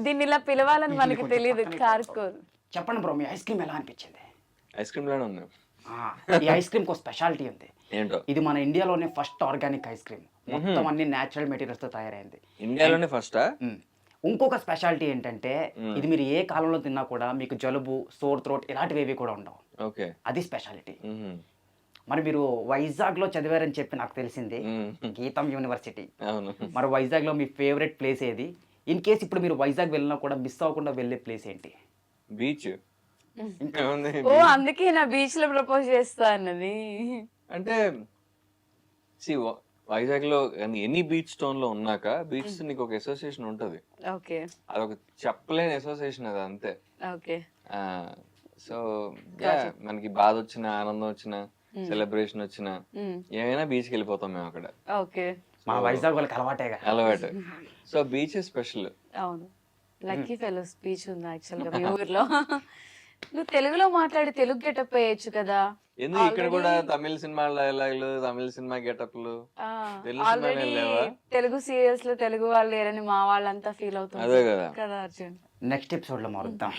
దీన్ని ఇలా పిలవాలని మనకి తెలియదు. కార్కోల్. చెప్పండి బ్రో, మీ ఐస్ క్రీమ్ ఎలా అనిపించింది? ఐస్ క్రీమ్ లోనే ఉంది. ఈ ఐస్ క్రీమ్ కో స్పెషాలిటీ ఉంది. ఏంటో? ఇది మన ఇండియాలోనే ఫస్ట్ ఆర్గానిక్ ఐస్ క్రీమ్. మొత్తం అన్ని నేచురల్ మెటీరియల్స్ తో తయారైంది. ఇండియాలోనే ఫస్టా? ఇంకొక స్పెషాలిటీ ఏంటంటే ఇది మీరు ఏ కాలంలో తిన్నా కూడా మీకు జలుబు, సోర్ థ్రోట్ ఇలాంటివి ఏవి కూడా ఉండవు. ఓకే, అది స్పెషాలిటీ. మరి మీరు వైజాగ్ లో చదివారని చెప్పి నాకు తెలిసింది, గీతం యూనివర్సిటీ. మరి వైజాగ్ లో మీ ఫేవరెట్ ప్లేస్ ఏది? ఇన్ కేస్ ఇప్పుడు మీరు వైజాగ్ వెళ్ళినా కూడా మిస్ అవ్వకుండా వెళ్ళే ప్లేస్ ఏంటి? బీచ్. ఓ, అందుకే నా బీచ్ లో ప్రపోజ్ చేస్తా అన్నది. అంటే వైజాగ్ లో ఎనీ బీచ్ టౌన్ లో ఉన్నాక బీచ్ నీకు ఒక అసోసియేషన్ ఉంటది. ఓకే, అదొక చెప్పలేని అసోసియేషన్, అది అంతే. ఓకే. సో మనకి బాధ వచ్చినా, ఆనందం వచ్చినా, సెలబ్రేషన్ వచ్చినా ఏమైనా బీచ్కి వెళ్ళిపోతాం మేము అక్కడ. ఓకే, మా వైజాగ్ వాళ్ళకి అలవాటు. So beach special. అవును, లక్కీ ఫెలోస్ బీచ్ ఉంది యాక్చువల్ గా మీ ఊర్లో. నువ్వు తెలుగులో మాట్లాడి తెలుగు గెటప్ వేయచ్చు కదా. ఎందుకు ఇక్కడ కూడా తమిళ సినిమా డైలాగులు, తమిళ సినిమా గెటప్లు, తెలుగు సీరియల్స్ లో తెలుగు వాళ్ళు లేరని మా వాళ్ళంతా ఫీల్ అవుతుంది కదా అర్జున్. నెక్స్ట్ ఎపిసోడ్ లో మారుద్దాం.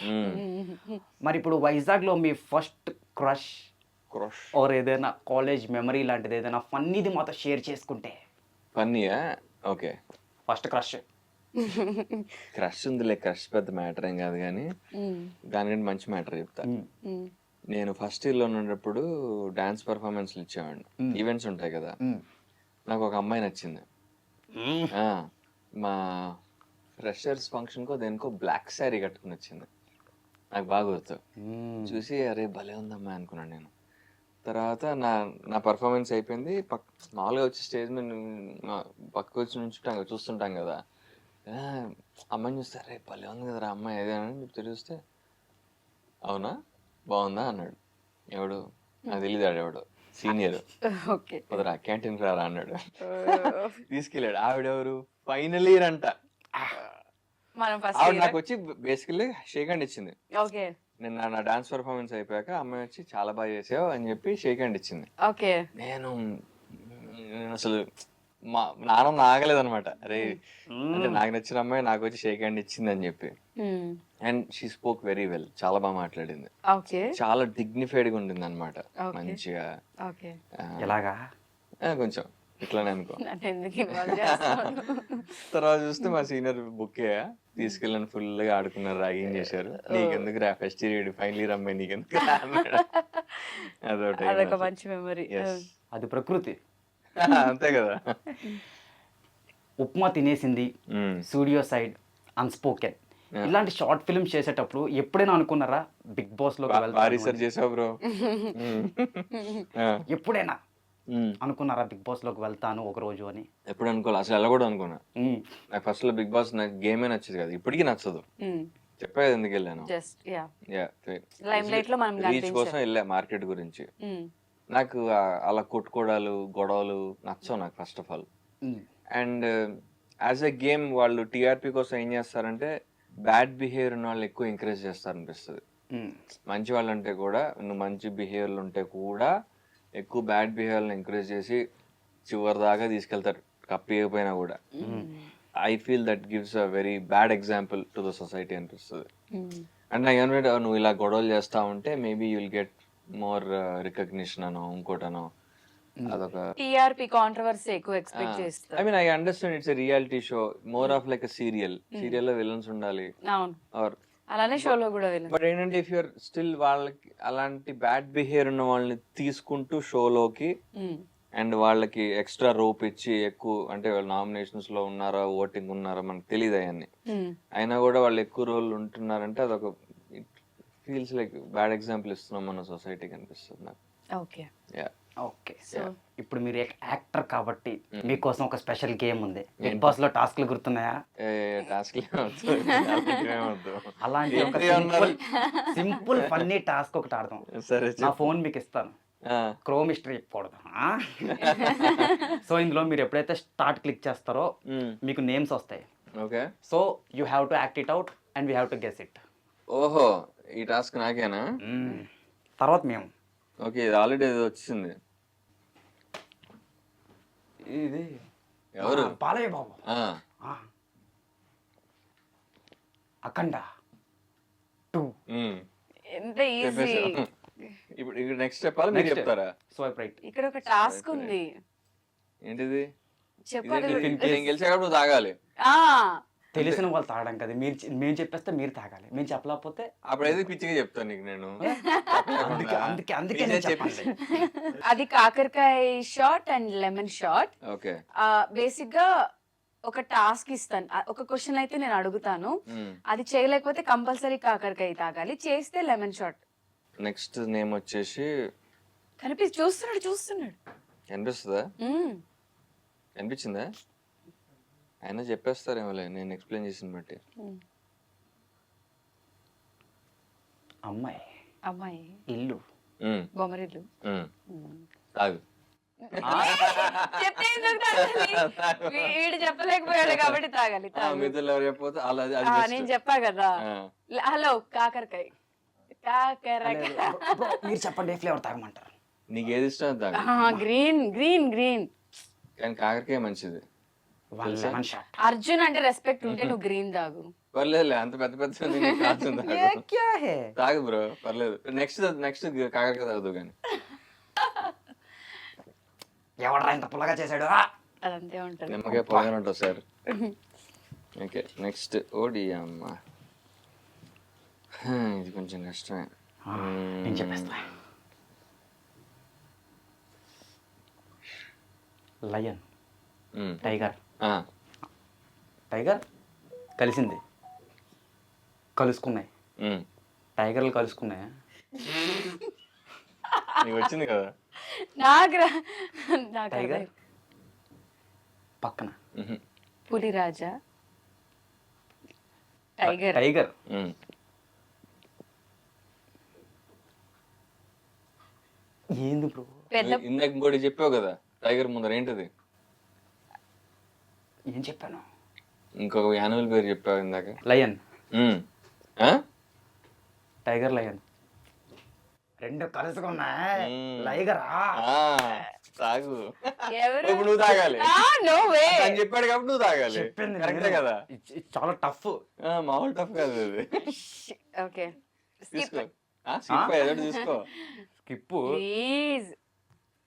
మరి ఇప్పుడు వైజాగ్ లో మీ ఫస్ట్ క్రష్ ఆర్ ఏదైనా కాలేజ్ మెమరీ లాంటిది ఏదైనా ఫన్నీది మాతో షేర్ చేసుకుంటే. ఫన్నీయా? ఓకే. ఫస్ట్ క్రష్ ఉందిలే, క్రష్ పెద్ద మ్యాటర్ ఏం కాదు కానీ దానికంటే మంచి మ్యాటర్ చెప్తా. నేను ఫస్ట్ ఇయర్లో ఉన్నప్పుడు డాన్స్ పర్ఫార్మెన్స్లు ఇచ్చేవాడిని. ఈవెంట్స్ ఉంటాయి కదా, నాకు ఒక అమ్మాయి నచ్చింది. ఆ, మా ఫ్రెషర్స్ ఫంక్షన్కో దేనికో బ్లాక్ శారీ కట్టుకుని వచ్చింది, నాకు బాగా గుర్తు. చూసి అరే భలే ఉందమ్మా అనుకున్నాను నేను. తర్వాత నా పర్ఫార్మెన్స్ అయిపోయింది. మామూలుగా వచ్చి స్టేజ్ మీద పక్కకు వచ్చి చూస్తుంటాం కదా, అమ్మాయిని చూస్తే అరే భలే ఉంది కదరా అమ్మాయి అదే అని చెప్తే చూస్తే అవునా బాగుందా అన్నాడు. ఎవడు నాకు తెలియదు, ఎవడు సీనియర్. కుదరా క్యాంటీన్కి రారా అన్నాడు. తీసుకెళ్ళాడు. ఆవిడెవరు ఫైనల్ ఇయర్ అంట. ఆవిడ నాకు వచ్చి బేసికల్లీ షేక్ హ్యాండ్ ఇచ్చింది. నేను నా డాన్స్ పర్ఫార్మెన్స్ అయిపోయాక అమ్మాయి వచ్చి చాలా బాగా చేసావు అని చెప్పి షేక్ హ్యాండ్ ఇచ్చింది. నేను అసలు మా నాన్న ఆగలేదు అనమాట. అరే అంటే నాకు నచ్చిన అమ్మాయి నాకు వచ్చి షేక్ హ్యాండ్ ఇచ్చింది అని చెప్పి. And she spoke very well, చాలా బాగా మాట్లాడింది, చాలా డిగ్నిఫైడ్ గా ఉండింది అనమాట. మంచిగా ఎలాగా కొంచెం ఇట్లానే అనుకో. తర్వాత చూస్తే మా సీనియర్ బుక్ తీసుకెళ్ళని ఫుల్ గా ఆడుకున్నారు, ర్యాగింగ్ చేశారు. నీకెందుకు రా ఫస్ట్ ఇయర్ ఫైనల్ ఇయర్ అమ్మాయి నీకెందుకు అదొక మంచి మెమరీ. అది ప్రకృతి అంతే కదా. ఉప్మా తినేసింది, స్టూడియో సైడ్, అన్స్పోకెన్, ఇలాంటి షార్ట్ ఫిల్మ్స్ చేసేటప్పుడు ఎప్పుడైనా అనుకున్నారా బిగ్ బాస్ లో చేసావు బ్రో? ఎప్పుడైనా అనుకున్నారా బిగ్ బాస్ లోకి వెళ్తాను ఒక రోజు అని? ఎప్పుడు అనుకోవాలి, అసలు ఎలా కూడా అనుకున్నా. నాకు ఫస్ట్ లో బిగ్ బాస్ నాకు గేమే నచ్చేది కదా, ఇప్పటికీ నచ్చదు. చెప్పేది ఎందుకు వెళ్ళాను, రీచ్ కోసం వెళ్ళా, మార్కెట్ గురించి. నాకు అలా కొట్టుకోవడాలు గొడవలు నచ్చవు నాకు first of all. And as a game వాళ్ళు టీఆర్పీ కోసం ఏం చేస్తారంటే బ్యాడ్ బిహేవియర్ ఉన్న వాళ్ళు ఎక్కువ ఎంకరేజ్ చేస్తారనిపిస్తుంది. మంచి వాళ్ళు అంటే కూడా, నువ్వు మంచి బిహేవియర్లు ఉంటే కూడా ఎక్కువ బ్యాడ్ బిహేవియర్ని ఎంకరేజ్ చేసి చివరి దాకా తీసుకెళ్తారు, కప్పిపోయినా కూడా. I feel that gives a very bad example to the society అనిపిస్తుంది. అండ్ నాకు ఏమంటే నువ్వు ఇలా గొడవలు చేస్తా ఉంటే maybe you'll get more recognition అనో ఇంకోటనో, అదొక టీఆర్పీ కాంట్రవర్సీ ఎక్కువ ఎక్స్పెక్ట్ చేస్తారు. I mean I understand it's a reality show, more of like a serial లో విలన్స్ ఉండాలి, ఆర్ అలానే షోలో కూడా విలన్. బట్ ఏంటంటే ఇఫ్ యూఆర్ స్టిల్ వాళ్ళకి అలాంటి బ్యాడ్ బిహేవియర్ ఉన్న వాళ్ళని తీసుకుంటూ షోలోకి అండ్ వాళ్ళకి ఎక్స్ట్రా రోప్ ఇచ్చి ఎక్కువ అంటే వాళ్ళు నామినేషన్స్ లో ఉన్నారా ఓటింగ్ ఉన్నారా మనకు తెలియదు అవన్నీ, అయినా కూడా వాళ్ళు ఎక్కువ రోజులు ఉంటున్నారంటే అదొక ఫీల్స్ లైక్ బ్యాడ్ ఎగ్జాంపుల్ ఇస్తున్నాం మన సొసైటీకి అనిపిస్తుంది నాకు. ఓకే ఓకే, సో ఇప్పుడు మీరు యాక్టర్ కాబట్టి మీకోసం ఒక స్పెషల్ గేమ్ ఉంది. బిగ్ బాస్ లో టాస్క్లు గుర్తున్నాయా? అలాంటి ఒక సింపుల్ ఫన్నీ టాస్క్ ఒకటి ఆడదాం. నా ఫోన్ మీకు ఇస్తాను, క్రోమ్ హిస్టరీ చెప్పకూడదు. సో ఇందులో మీరు ఎప్పుడైతే స్టార్ట్ క్లిక్ చేస్తారో మీకు నేమ్స్ వస్తాయి. Okay, so you have to act it out and we have to guess it. ఓహో, ఈ టాస్క్ నాకేనా? తర్వాత మేము ఓకే, ఇది ఆల్రెడీ వచ్చింది. ఇది ఎవరు? బాలయ్య బాబు. అఖండ 2. ఎంత ఈజీ. ఇప్పుడు నెక్స్ట్ చెప్పాలి, మీరు చెప్తారా? Swipe right. ఇక్కడ ఒక టాస్క్ ఉంది. ఏంటిది? చెప్పాలి. నేను గెలిచాక నువ్వు తాగాలి. తెలిసిన వాళ్ళు తాగడం కదా, మేము చెప్పేస్తే మీరు తాగాలి, మేము చెప్పలేకపోతే అప్పుడైతే పిచ్చిగా చెప్తాను నీకు నేను. అందుకే నేను చెప్పాలి. అది కాకరకాయ shot and lemon shot. Okay, basic గా ఒక టాస్క్ ఇస్తాను, ఒక క్వశ్చన్ అయితే నేను అడుగుతాను, అది చేయలేకపోతే కంపల్సరీ కాకరకాయ తాగాలి, చేస్తే లెమన్ షాట్. నెక్స్ట్ నేమ్ వచ్చేసి చూస్తున్నాడు అనిపిస్తుందా? అనిపించిందా? అయినా చెప్పేస్తారేమోలే నేను ఎక్స్ప్లెయిన్ చేసిన బట్టి. అమ్మాయి ఇల్లు బొమ్మరిల్లు. తాగు. వీడు చెప్పలేకపోయాడు కాబట్టి తాగాలి. నేను చెప్పా కదా. హలో, కాకరకాయ. మీరు చెప్పండి, ఏ ఫ్లేవర్ తాగమంటారు? నీకు ఏది ఇష్టం తాగు. Green green green. కానీ కాకరకాయ మంచిది. అర్జున్ అంటే రెస్పెక్ట్ ఉంటే నువ్వు గ్రీన్ తాగు. పర్లేదు, అంత పెద్ద తాగు బ్రో, పర్లేదు. నెక్స్ట్ కాకరకాయ తాగుదు కానీ. ఎవడరా ఇంత పుల్లగా చేశాడు? అదంతే ఉంటుంది, నిమ్మకాయ పొగనే ఉంటుంది సార్. ఓకే, నెక్స్ట్ ఓడి అమ్మ, ఇది కొంచెం కష్టమే. నేను చెప్పేస్తా. Lion, tiger. టైగర్ కలిసింది, కలుసుకున్నాయి. టైగర్లు కలుసుకున్నాయా? నీకు వచ్చింది కదా. నాకు టైగర్ పక్కన పులిరాజా, టైగర్. టైగర్ ఏంది బ్రో? పెద్ద ఇందాక ఇంకోటి చెప్పావు కదా టైగర్ ముందర ఏంటిది? ఏం చెప్పాను? ఇంకొక యానిమల్ పేరు చెప్పావు ఇందాక. లయన్. ఆ? టైగర్ లయన్ రెండు కలుసుకున్నాయి. లైగరా ఆ, తాగు. ఎవరు? ఇప్పుడు నువ్వు తాగాలి. No way. అని చెప్పాడు కాబట్టి నువ్వు తాగాలి. చెప్పింది కరెక్టే నేనే. కదా. చాలా టఫ్. మామూలు టఫ్ కాదు అది. ఓకే తీసుకో. స్కిప్ ఏదో తీసుకో. స్కిప్. Please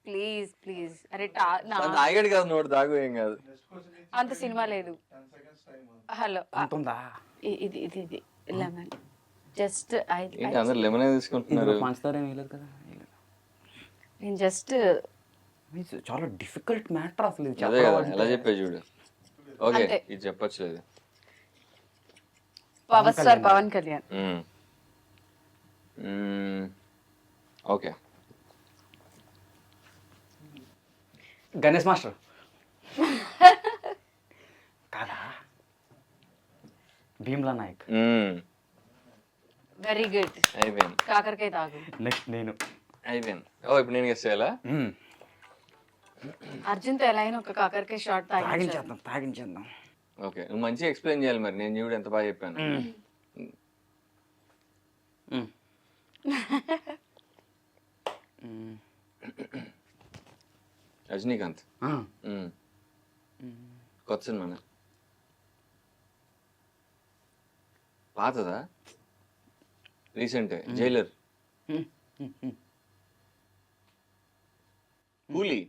please please. అరే తాగాడు కదా, నోడు తాగు, ఏం కాదు. అంత సినిమా లేదు. హలో ఉంటుందా? ఇది ఇది ఇది లెమన్. జస్ట్ ఏంటి అందరు లెమన్ తీసుకుంటున్నారు? పంచుతారా? వేయలేదు కదా. నేను జస్ట్ చాలా డిఫికల్ట్ మ్యాటర్ అసలు ఇది. అదే కదా, ఎలా చెప్పే చూడు. ఓకే, అంతే. ఇది చెప్పొచ్చు. Power star Pawan Kalyan. Okay. Ganesh master కాదా? భీమ్లా నాయక్. Very good. అయిపోయింది. కాకరకాయ తాగు. నెక్స్ట్ నేను. అయిపోయింది. ఇప్పుడు నేను గెస్ చేయాలా? అర్జున్తో ఎలా అయినా ఒక కాకరకాయ షార్ట్ తాగించాలి. తాగించేద్దాం. ఓకే, నువ్వు మంచిగా ఎక్స్ప్లెయిన్ చేయాలి మరి. నేను చూడు ఎంత బాగా చెప్పాను. రజనీకాంత్. కొత్త సినిమానా? పాతదా? రీసెంట్? జైలర్. కూలీ.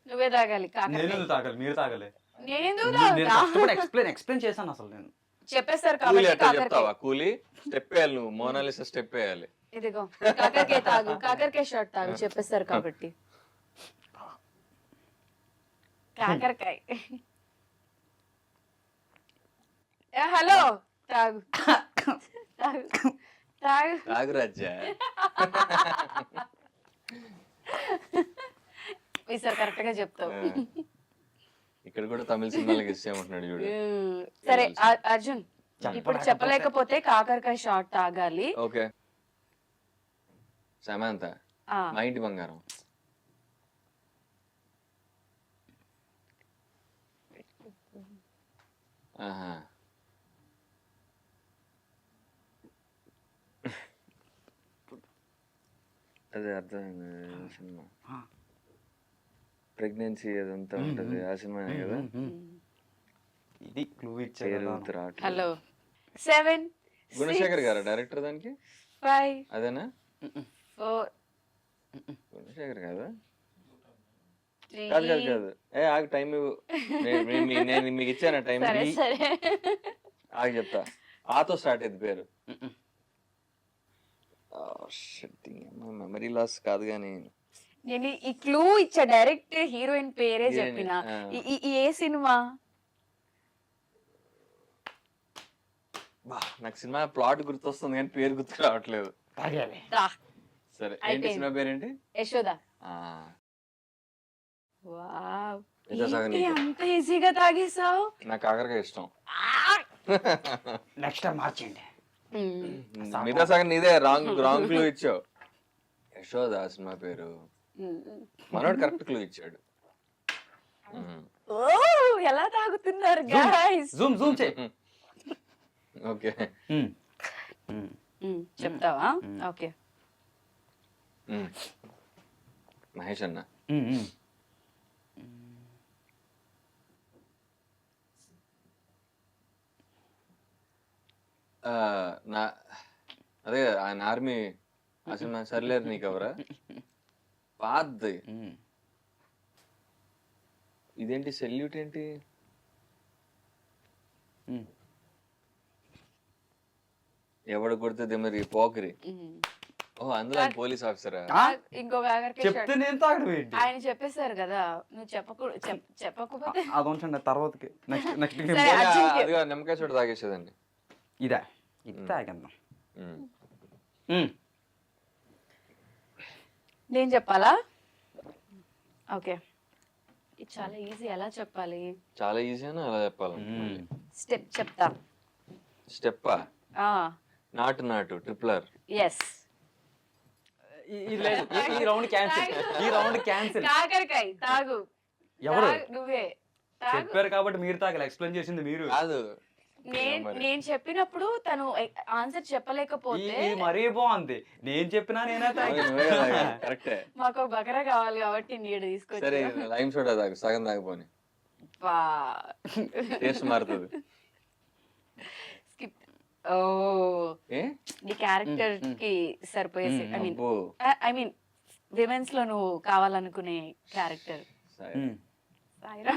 నువ్వే తాగాలి కాకరకాయ. తాగాలి, మీరు తాగలే. నేనెందుకు తాగుతా? ఎక్స్ప్లెయిన్ చేశాను అసలు నేను. చెప్పేస్తారు కూలీ కాబట్టి అట్లా కాకరకాయ. చెప్తావా? కూలీ స్టెప్ వేయాలి నువ్వు. మోనాలిసా స్టెప్ వేయాలి. ఇదిగో కాకరకాయ తాగు. కాకరకాయ షార్ట్ తాగు. చెప్పేస్తారు కాబట్టి. కాకరకాయ. హలో తాగు తాగు తాగు. తాగు రాజ్యా. ఈసారి కరెక్ట్ గా చెప్తావు. ఇక్కడ కూడా తమిళ సినిమాలకి ఇచ్చేయమంటున్నాడు చూడు. సరే అర్జున్, ఇప్పుడు చెప్పలేకపోతే కాకరకాయ షార్ట్ తాగాలి. ఓకే. సమంత, మా ఇంటి బంగారం. ఆహా, అదే అర్థమైంది. సినిమా ప్రెగ్నెన్సీ అదంతా ఉంటది. ఆ సినిమానే కదా. ఇది క్లూ ఇచ్చారు. హలో 7 గుణశేఖర్ గారా డైరెక్టర్ దానికి? 5 అదేనా? 4 గుణశేఖర్ కాదా? 3. కాదు కాదు కాదు. ఆగు, టైం ఇవ్వు. నేను మీకు ఇచ్చాను టైం. సరే సరే ఆగి చెప్తా. ఆతో స్టార్ట్ అయింది పేరు. మెమరీ లాస్ కాదు కానీ నేను ఈ క్లూ ఇచ్చా. డైరెక్ట్ హీరోయిన్ పేరే చెప్పిన. ఏ సినిమా? నాకు సినిమా ప్లాట్ గుర్తొస్తుంది కానీ పేరు గుర్తు రావట్లేదు. సరే, ఏంటి సినిమా పేరేంటి? యశోద. వావ్, ఏంటి అంత ఈజీగా తాగేసావు? నాకు కాకరకాయ ఇష్టం. నెక్స్ట్ టైం మార్చండి. మిగతా సగం నీదే. రాంగ్ క్లూ ఇచ్చావు. యశోద సినిమా పేరు. మనోడు కరెక్ట్ క్లూ ఇచ్చాడు. ఓ, ఎలా తాగుతున్నారు గైస్? జూమ్ చేయి. ఓకే, చెప్తావా? ఓకే. మహేష్ అన్న. నా అదే ఆయన ఆర్మీ. ఆ సినిమా సర్లేరు నీకెవరా? పాద్ది. ఇదేంటి సెల్యూట్ ఏంటి? ఎవడు కొడితే మరి పోకిరి. ఉమ్. ఓ అందులో పోలీస్ ఆఫీసరా? ఇంకొక ఆఖరికి చెప్తే నేను తాగడం ఏంటి? ఆయన చెప్పేశారు కదా, నువ్వు చెప్పకపోతే అది ఉంచండి తర్వాతకి. నెక్స్ట్ నెక్స్ట్ సరే, అర్జున్కి. అదిగా నిమ్మకాయ చోట తాగేసేదండి. ఇదా ఇది తాగేద్దాం. నేను చెప్పాలా? ఓకే, ఇది చాలా ఈజీ. ఎలా చెప్పాలి? చాలా ఈజీ అని అలా చెప్పాలి. స్టెప్ చెప్తా. స్టెప్పా? నాటు ట్రిప్లర్. ఎస్. ఈ రౌండ్ క్యాన్సిల్. ఈ రౌండ్ క్యాన్సిల్. కాకరకాయ తాగు. ఎవరు నువ్వే తాగు. చెప్పారు కాబట్టి మీరు తాగలే. ఎక్స్ప్లెయిన్ చేసింది మీరు. కాదు, నేను చెప్పినప్పుడు తను ఆన్సర్ చెప్పలేకపోతే ఇది మరీ బాగుంది. నేను చెప్పినా నేనే కరెక్టే. మాకు ఒక బకరా కావాలి కాబట్టి నీడు సరే తీసుకొచ్చి లైమ్ సోడా తాగు, సగం తాగిపోని టేస్ట్ మారుతుంది. స్కిప్. ఓ, ఏ నీ క్యారెక్టర్ కి సరిపోయేసి అబ్బో. ఐ మీన్ విమెన్స్ లో నువ్వు కావాలనుకునే క్యారెక్టర్. సాయిరా.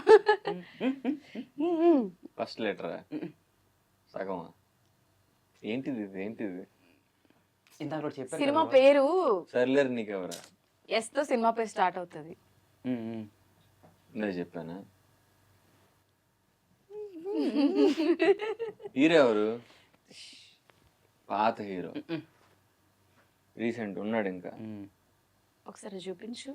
ఫస్ట్ లెటరా? సగమా? ఏంటిది ఏంటిది? ఇందాక చెప్పారు సినిమా పేరు సర్లేరు నీకెవరా? ఎస్ తో సినిమా పేరు స్టార్ట్ అవుతుంది. నేను చెప్పానా? హీరో ఎవరు? పాత హీరో, రీసెంట్ ఉన్నాడు ఇంకా? ఒకసారి చూపించు.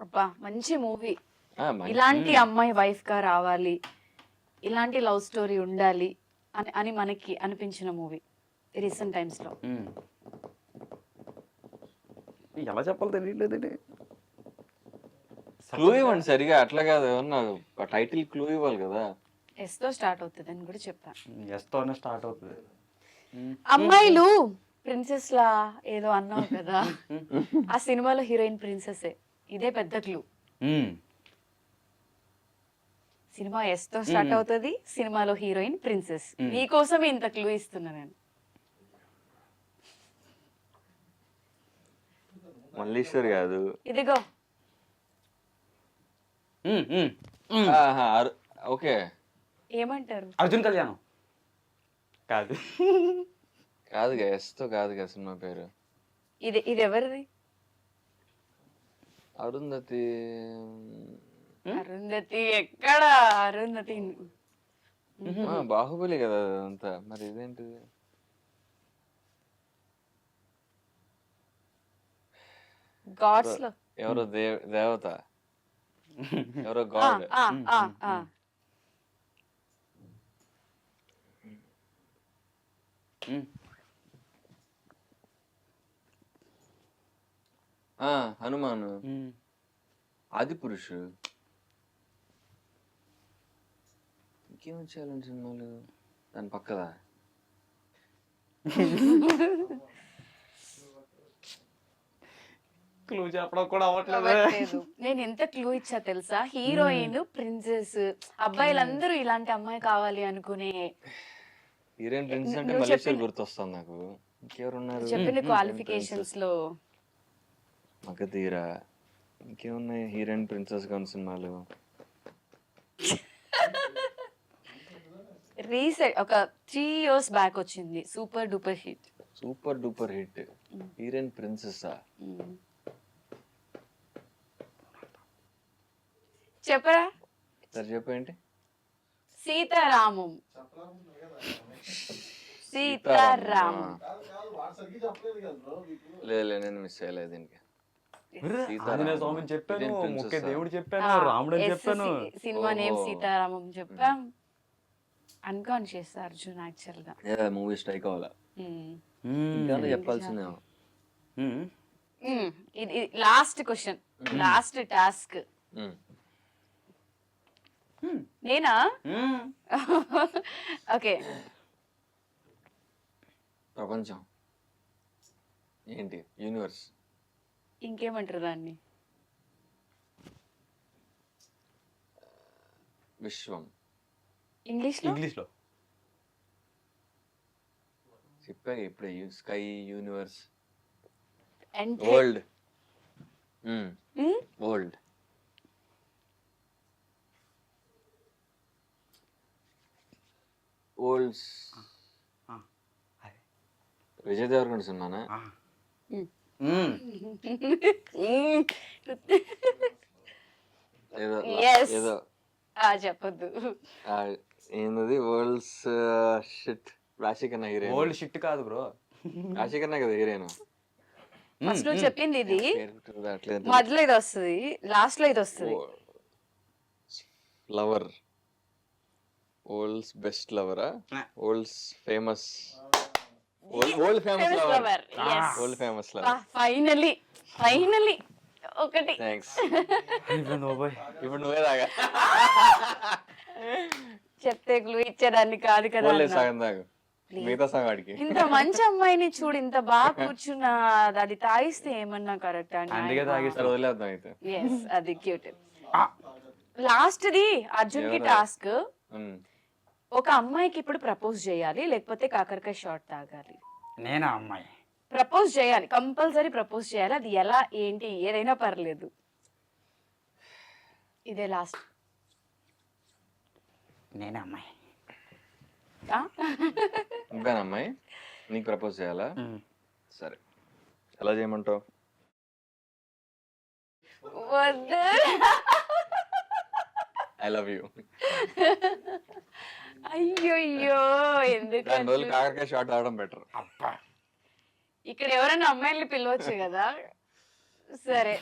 అబ్బా మంచి మూవీ. ఇలాంటి అమ్మాయి వైఫ్ గా రావాలి, ఇలాంటి లవ్ స్టోరీ ఉండాలి అని మనకి అనిపించిన మూవీ రీసెంట్ టైమ్స్ లో. ఎలా చెప్పాలి తెలియలేదండి. క్లూ ఇవ్వండి సరిగా. అట్లా కాదు, ఏమన్నా టైటిల్ క్లూ ఇవ్వాలి కదా. ఎస్ తో స్టార్ట్ అవుతుంది అని కూడా చెప్పా. ఎస్ తోనే స్టార్ట్ అవుతుంది. అమ్మాయిలు ప్రిన్సెస్ లా ఏదో అన్నావు కదా, ఆ సినిమాలో హీరోయిన్ ప్రిన్సెస్. ఇదే పెద్ద క్లూ. సినిమా ఎస్ తో స్టార్ట్ అవుతుంది, సినిమాలో హీరోయిన్ ప్రిన్సెస్. నీకోసం ఇంత క్లూ ఇస్తున్నా నేను. మల్లీశ్వర్ కాదు. ఇదిగో. ఓకే, ఏమంటారు? అర్జున్ కళ్యాణం కాదు. కాదుగా, ఎస్ తో కాదుగా సినిమా పేరు. ఇది ఎవరిది? అరుంధతి. అరుంధతి ఎక్కడ? అరుంధతి బాహుబలి కదా అంతా. మరి ఇదేంటిది? గాడ్స్ లో ఎవరో దేవత, ఎవరో గాడ్. హనుమాను, ఆది పురుషు. ఇంకేం వచ్చేయాలని సినిమాలు దాని పక్కదా? క్లూ చెప్పడం కూడా అవ్వట్లేదు. నేను ఎంత క్లూ ఇచ్చా తెలుసా? హీరోయిన్ ప్రిన్సెస్, అబ్బాయిలందరూ ఇలాంటి అమ్మాయి కావాలి అనుకునే. హీరోయిన్ ప్రిన్సెస్ అంటే మల్లీశ్వర్ గుర్తొస్తుంది నాకు. ఇంకెవరున్నారు? చెప్పిన క్వాలిఫికేషన్స్ లో మగధీర. ఇంకేమున్నాయి హీరోయిన్ ప్రిన్సెస్ గా ఉన్న సినిమాలు? రీసెంట్ ఒక 3 years బ్యాక్ వచ్చింది super duper hit. Super duper hit heroine princess. చెప్పరా? సరే చెప్పేంటి? సీతారామం. సీతారామం. లేదు నేను మిస్ అయ్యలేదు దీనికి. స్వామిని చెప్పాను, ముఖ్య దేవుడు చెప్పాను, రాముడు చెప్పాను. సినిమా నేమ్ సీతారామం చెప్పాం. అన్కాన్షియస్ అర్జున్ యాక్చువల్ గా. మూవీ స్ట్రైక్ అవ్వాలా? చెప్పాల్సిందే. ఇది లాస్ట్ క్వశ్చన్, లాస్ట్ టాస్క్. నేనా? ఓకే. ప్రపంచం ఏంటి? యూనివర్స్. ఇంకేమంటారు దాన్ని? విశ్వం. ఇంగ్లీష్ లో చెప్పాక ఇప్పుడే. Sky, universe, and world. World. World's ఆ, అదే. విజయ్ దేవరకొండ సినిమానా? ఆ. మ్మ్. మ్మ్. ఏదో Yes. ఏదో చెప్పొద్దు. ఆ, ఏందది olds shit. Rashi Khanna heroine. Old shit కాదు బ్రో. రాశికన్నా కదా హీరోయిన్. ఫస్ట్ నువ్వు చెప్పింది ఇది, అట్లేదు. మధ్యలో ఇది వస్తుంది, లాస్ట్ లో ఇది వస్తుంది. లవర్. ఓల్డ్స్ బెస్ట్ లవరా? World's famous. World famous lover. World famous lover. Finally ఒకటి. థ్యాంక్స్. అయిపోయింది బాబాయ్. ఇప్పుడు నువ్వే తాగా. చెప్తే క్లూ ఇచ్చేదాన్ని కాదు కదా ఓన్లీ అన్న. సగం తాగు, మిగతా సగం వాడికి. ఇంత మంచి అమ్మాయిని చూడు, ఇంత బాగా కూర్చున్నా, అది తాగిస్తే ఏమన్నా కరెక్ట్ అందుకే తాగిస్తా. సరే వదిలేద్దాం అయితే. ఎస్, అది క్యూట్. ఆ, లాస్ట్ ది అర్జున్ కి ఎవరు? టాస్క్. ఉమ్. ఒక అమ్మాయికి ఇప్పుడు ప్రపోజ్ చేయాలి, లేకపోతే కాకరకాయ షాట్ తాగాలి. నేనా అమ్మాయి? ప్రపోజ్ చేయాలి, కంపల్సరీ ప్రపోజ్ చేయాలి. అది ఎలా ఏంటి ఏదైనా పర్లేదు. ఇదే లాస్ట్. నేనే అమ్మాయి. నువ్వేనా అమ్మాయి? నీకు ప్రపోజ్ చేయాలా? సరే, ఎలా చేయమంటావు? వద్దు. I love you. అయ్యో ఎందుకు దాని రోజులు కాకరకాయ షాట్ ఆడడం బెటర్. అబ్బా, ఇక్కడ ఎవరైనా అమ్మాయిల్ని పిలవచ్చు కదా. సరే,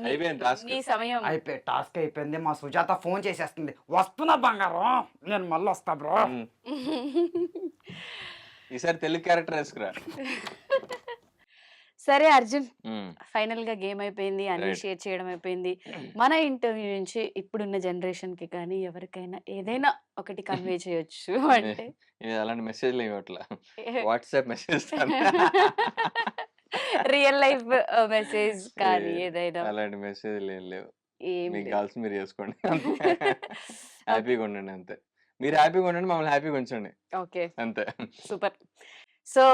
అయిపోయింది task. నీ సమయం. అయిపోయి టాస్క్ అయిపోయింది. మా సుజాత ఫోన్ చేసేస్తుంది, వస్తున్నా బంగారం, నేను మళ్ళీ వస్తా బ్రో. ఈసారి తెలుగు క్యారెక్టర్ వేసుకురా. సరే అర్జున్, ఫైనల్ గా గేమ్ అయిపోయింది, అన్ని Right. షేర్ చేయడం అయిపోయింది. మన ఇంటర్వ్యూ నుంచి ఇప్పుడున్న జనరేషన్ కి కానీ ఎవరికైనా ఏదైనా ఒకటి కన్వే చేయొచ్చు అంటే నేను అలాంటి మెసేజ్లు ఇవ్వట్లా, WhatsApp message. Real life message కానీ ఏదైనా అలాంటి మెసేజ్లు ఏం లేవు. ఏం మీకు లేదు. కావాల్సి మీరు చేసుకోండి. హ్యాపీగా ఉండండి అంతే. మీరు హ్యాపీగా ఉండండి, మమ్మల్ని హ్యాపీగా ఉంచండి ఓకే, అంతే. సూపర్. సో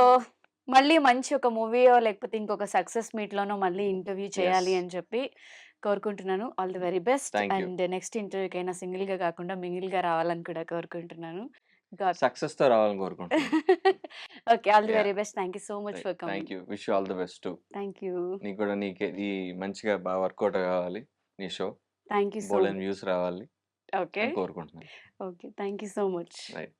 మళ్ళీ మంచి ఒక మూవీయో లేకపోతే ఇంకొక సక్సెస్ మీట్ లోనో మళ్ళీ ఇంటర్వ్యూ చేయాలి Yes. అని చెప్పి కోరుకుంటున్నాను. All the very best. Thank you. And next ఇంటర్వ్యూకైనా సింగిల్ గా కాకుండా మింగిల్ గా రావాలని కూడా కోరుకుంటున్నాను. గాడ్ సక్సెస్ తో రావాలని కోరుకుంటున్నాను. Okay, all the Yeah. Very best. Thank you so much for thank coming. You. Wish all the best. Thank you. నీకు కూడా నీకే ఈ మంచిగా బాగా వర్కౌట్ కావాలి నీ షో. థ్యాంక్ యూ సో బోల్డెన్ మచ్. వ్యూస్ రావాలి ఓకే అని కోరుకుంటున్నాను. Okay, thank you so much. Right.